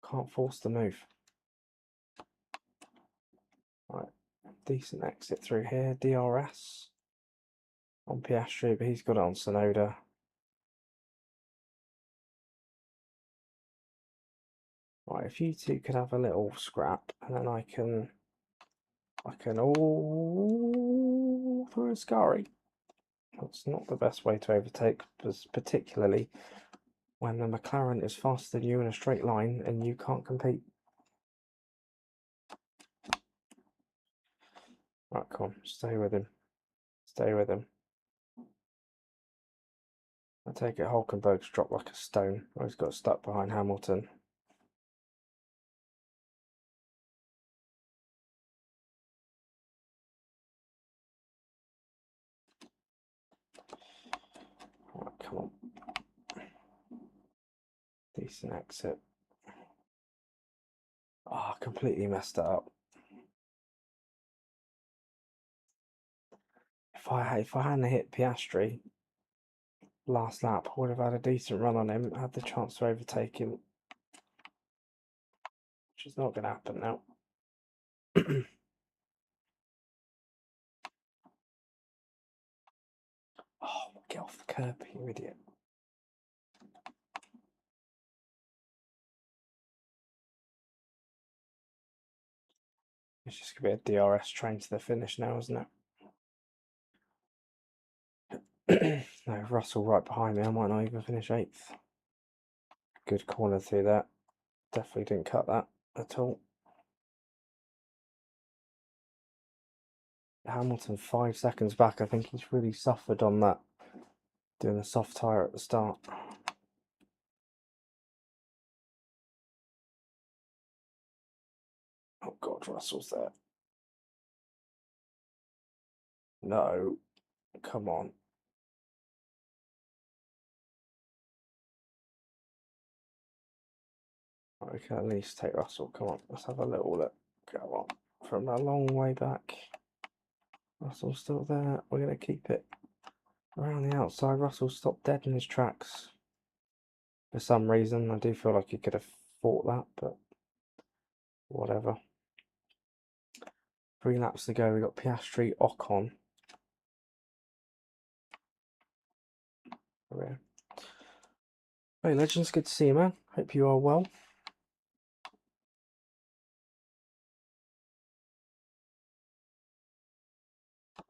can't force the move. Right, decent exit through here. DRS on Piastri, but he's got it on Tsunoda. Right, if you two could have a little scrap, and then I can all through a Ascari. That's not the best way to overtake, particularly when the McLaren is faster than you in a straight line and you can't compete. Right, come on, stay with him. Stay with him. I take it Hulkenberg's dropped like a stone, or he's got stuck behind Hamilton. Right, come on. Decent exit. Ah, oh, completely messed it up. If I hadn't hit Piastri last lap, I would have had a decent run on him, had the chance to overtake him, which is not going to happen now. Oh, get off the curb, you idiot. It's just going to be a DRS train to the finish now, isn't it? No, Russell right behind me. I might not even finish 8th. Good corner through that. Definitely didn't cut that at all. Hamilton 5 seconds back. I think he's really suffered on that, doing the soft tyre at the start. Oh God, Russell's there. No, come on. We can at least take Russell. Come on, let's have a little look. Go on. From a long way back. Russell's still there. We're going to keep it around the outside. Russell stopped dead in his tracks. For some reason, I do feel like he could have fought that, but whatever. 3 laps to go. We got Piastri, Ocon. Hey legends, good to see you, man. Hope you are well.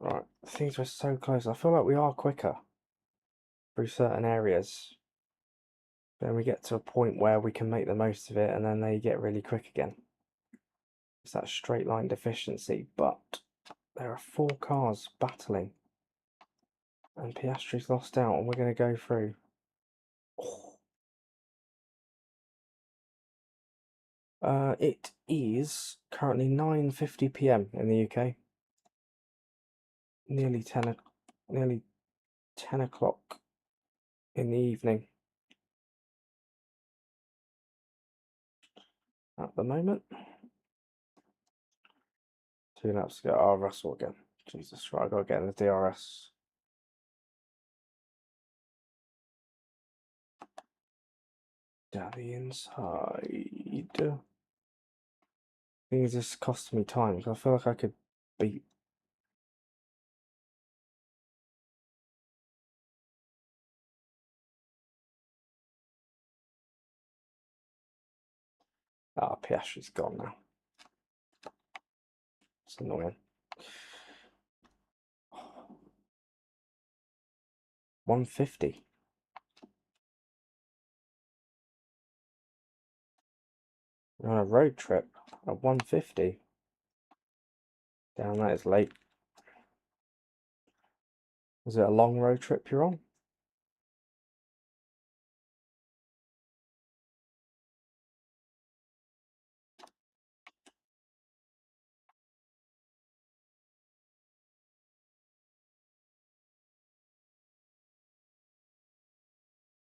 Right, things were so close. I feel like we are quicker through certain areas. Then we get to a point where we can make the most of it, and then they get really quick again. It's that straight line deficiency, but there are 4 cars battling, and Piastri's lost out, and we're going to go through. It is currently 9:50 p.m. in the UK. Nearly 10 o'clock in the evening at the moment. 2 laps to go. Oh, Russell again. Jesus, right, I gotta get in the DRS. Down the inside. Thing is, this costing me time because I feel like I could beat. Ah, Piastri's gone now. It's annoying. 150. We're on a road trip at 150. Damn, that is late. Is it a long road trip you're on?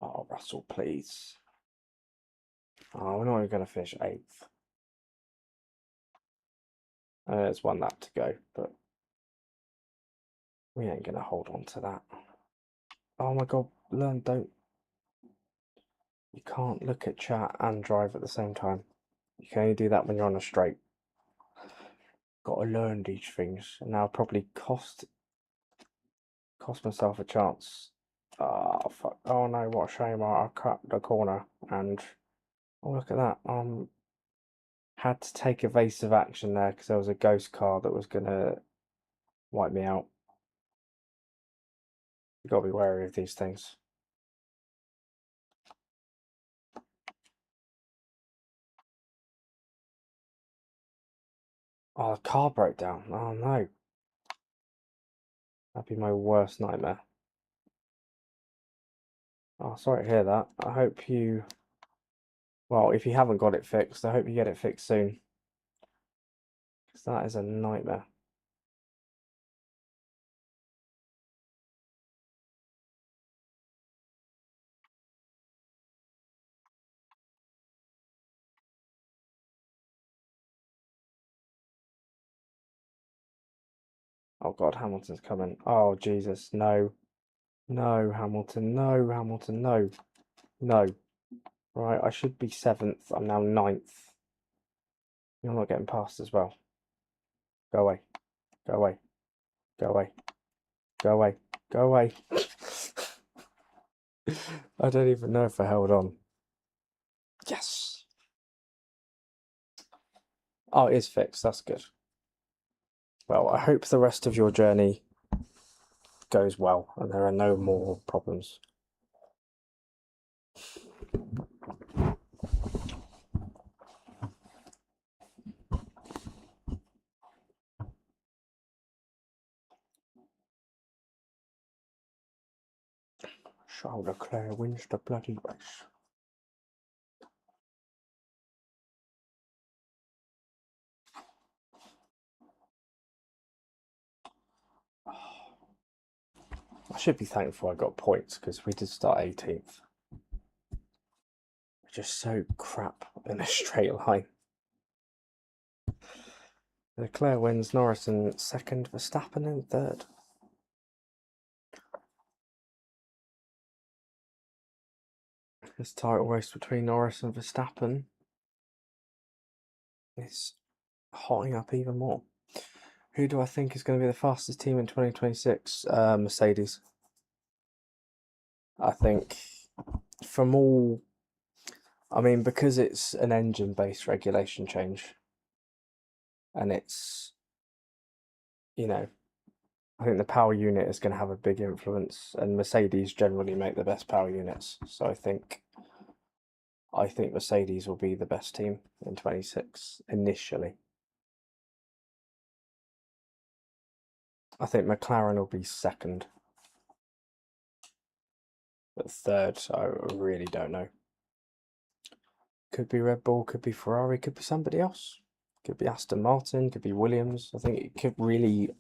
Oh, Russell, please. Oh, we're not even going to finish 8th. There's 1 lap to go, but we ain't going to hold on to that. Oh my God, don't. You can't look at chat and drive at the same time. You can only do that when you're on a straight. Got to learn these things, and now probably cost myself a chance. Oh fuck! Oh no! What a shame! I cut the corner, and oh look at that! Had to take evasive action there because there was a ghost car that was gonna wipe me out. You got to be wary of these things. Oh, the car broke down. Oh no! That'd be my worst nightmare. Oh, sorry to hear that. I hope you. Well, if you haven't got it fixed, I hope you get it fixed soon. Because that is a nightmare. Oh God, Hamilton's coming. Oh Jesus, no. No, Hamilton, no, Hamilton, no. No. Right, I should be 7th. I'm now 9th. You're not getting past as well. Go away. Go away. Go away. Go away. Go away. I don't even know if I held on. Yes. Oh, it is fixed. That's good. Well, I hope the rest of your journey goes well and there are no more problems. Charles Leclerc wins the bloody race. I should be thankful I got points because we did start 18th. We're just so crap in a straight line. Leclerc wins, Norris in 2nd, Verstappen in 3rd. This title race between Norris and Verstappen is hotting up even more. Who do I think is going to be the fastest team in 2026? Mercedes. I think from all, I mean, because it's an engine-based regulation change, and it's, you know, I think the power unit is going to have a big influence, and Mercedes generally make the best power units. So I think Mercedes will be the best team in 26 initially. I think McLaren will be 2nd, but 3rd, I really don't know. Could be Red Bull, could be Ferrari, could be somebody else. Could be Aston Martin, could be Williams. I think it could really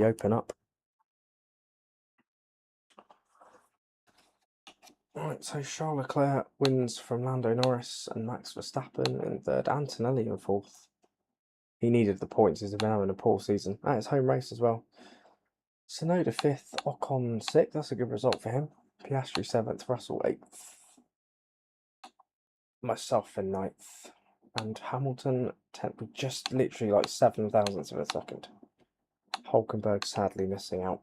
open up. Right, so Charles Leclerc wins from Lando Norris and Max Verstappen in 3rd, Antonelli in 4th. He needed the points, he's been having a poor season. And it's home race as well. Tsunoda 5th, Ocon 6th, that's a good result for him. Piastri 7th, Russell 8th. Myself in 9th. And Hamilton 10th, with just literally like 7 thousandths of a second. Hulkenberg sadly missing out.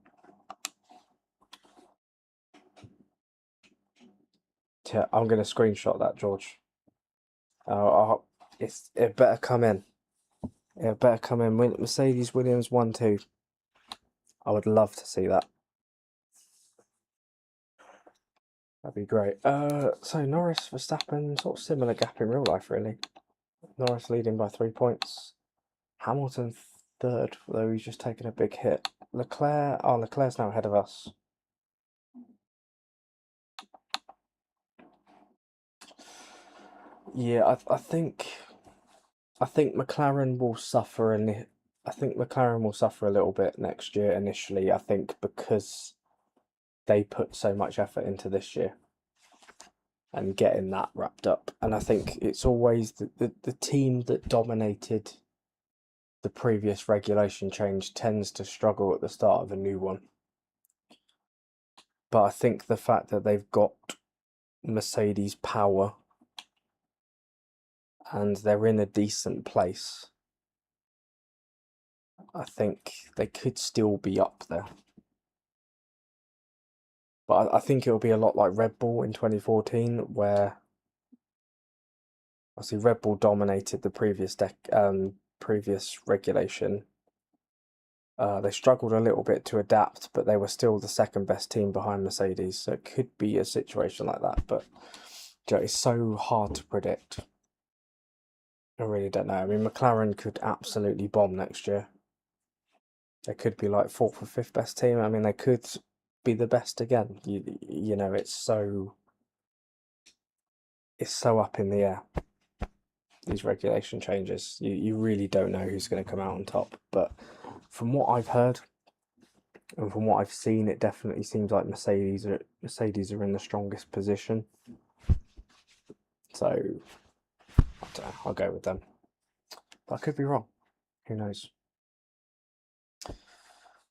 Yeah, I'm going to screenshot that, George. It better come in. It better come in. Mercedes Williams 1-2. I would love to see that. That'd be great. So Norris, Verstappen, sort of similar gap in real life, really. Norris leading by 3 points. Hamilton 3rd, though he's just taken a big hit. Leclerc's now ahead of us. Yeah, I think McLaren will suffer I think McLaren will suffer a little bit next year initially, I think, because they put so much effort into this year and getting that wrapped up. And I think it's always the team that dominated the previous regulation change tends to struggle at the start of a new one. But I think the fact that they've got Mercedes power and they're in a decent place, I think they could still be up there. But I think it'll be a lot like Red Bull in 2014, where obviously Red Bull dominated the previous regulation. They struggled a little bit to adapt, but they were still the 2nd best team behind Mercedes. So it could be a situation like that, but it's so hard to predict. I really don't know. I mean, McLaren could absolutely bomb next year. They could be like 4th or 5th best team. I mean, they could be the best again. You know, it's so up in the air. These regulation changes, you really don't know who's going to come out on top. But from what I've heard and from what I've seen, it definitely seems like Mercedes are in the strongest position. So I don't know, I'll go with them. But I could be wrong. Who knows?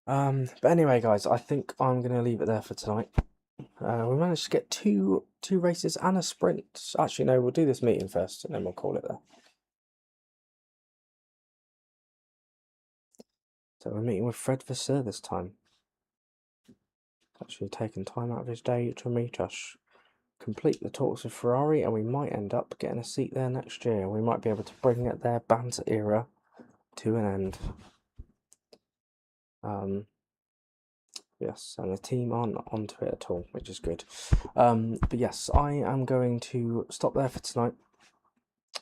But anyway, guys, I think I'm going to leave it there for tonight. We managed to get two races and a sprint. Actually, no, we'll do this meeting first, and then we'll call it there. So we're meeting with Fred Vasseur this time. Actually taking time out of his day to meet us. Complete the talks with Ferrari, and we might end up getting a seat there next year. We might be able to bring their banter era to an end. Yes, and the team aren't onto it at all, which is good. But yes, I am going to stop there for tonight.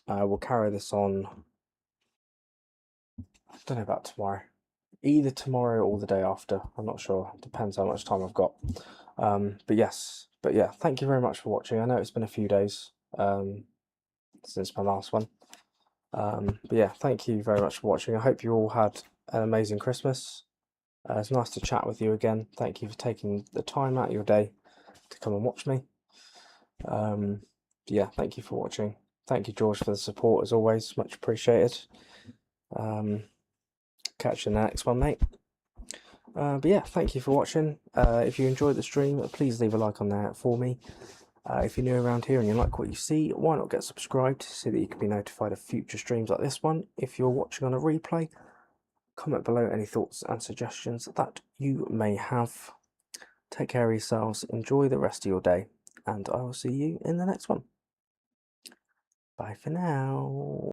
We'll carry this on. I don't know about tomorrow. Either tomorrow or the day after. I'm not sure. Depends how much time I've got. But yeah, thank you very much for watching. I know it's been a few days since my last one. But yeah, thank you very much for watching. I hope you all had an amazing Christmas. It's nice to chat with you again. Thank you for taking the time out of your day to come and watch me. Yeah, thank you for watching. Thank you, George, for the support as always. Much appreciated. Catch you in the next one, mate. But yeah, thank you for watching. If you enjoyed the stream, please leave a like on there for me. If you're new around here and you like what you see, why not get subscribed so that you can be notified of future streams like this one. If you're watching on a replay, comment below any thoughts and suggestions that you may have. Take care of yourselves, enjoy the rest of your day, and I will see you in the next one. Bye for now.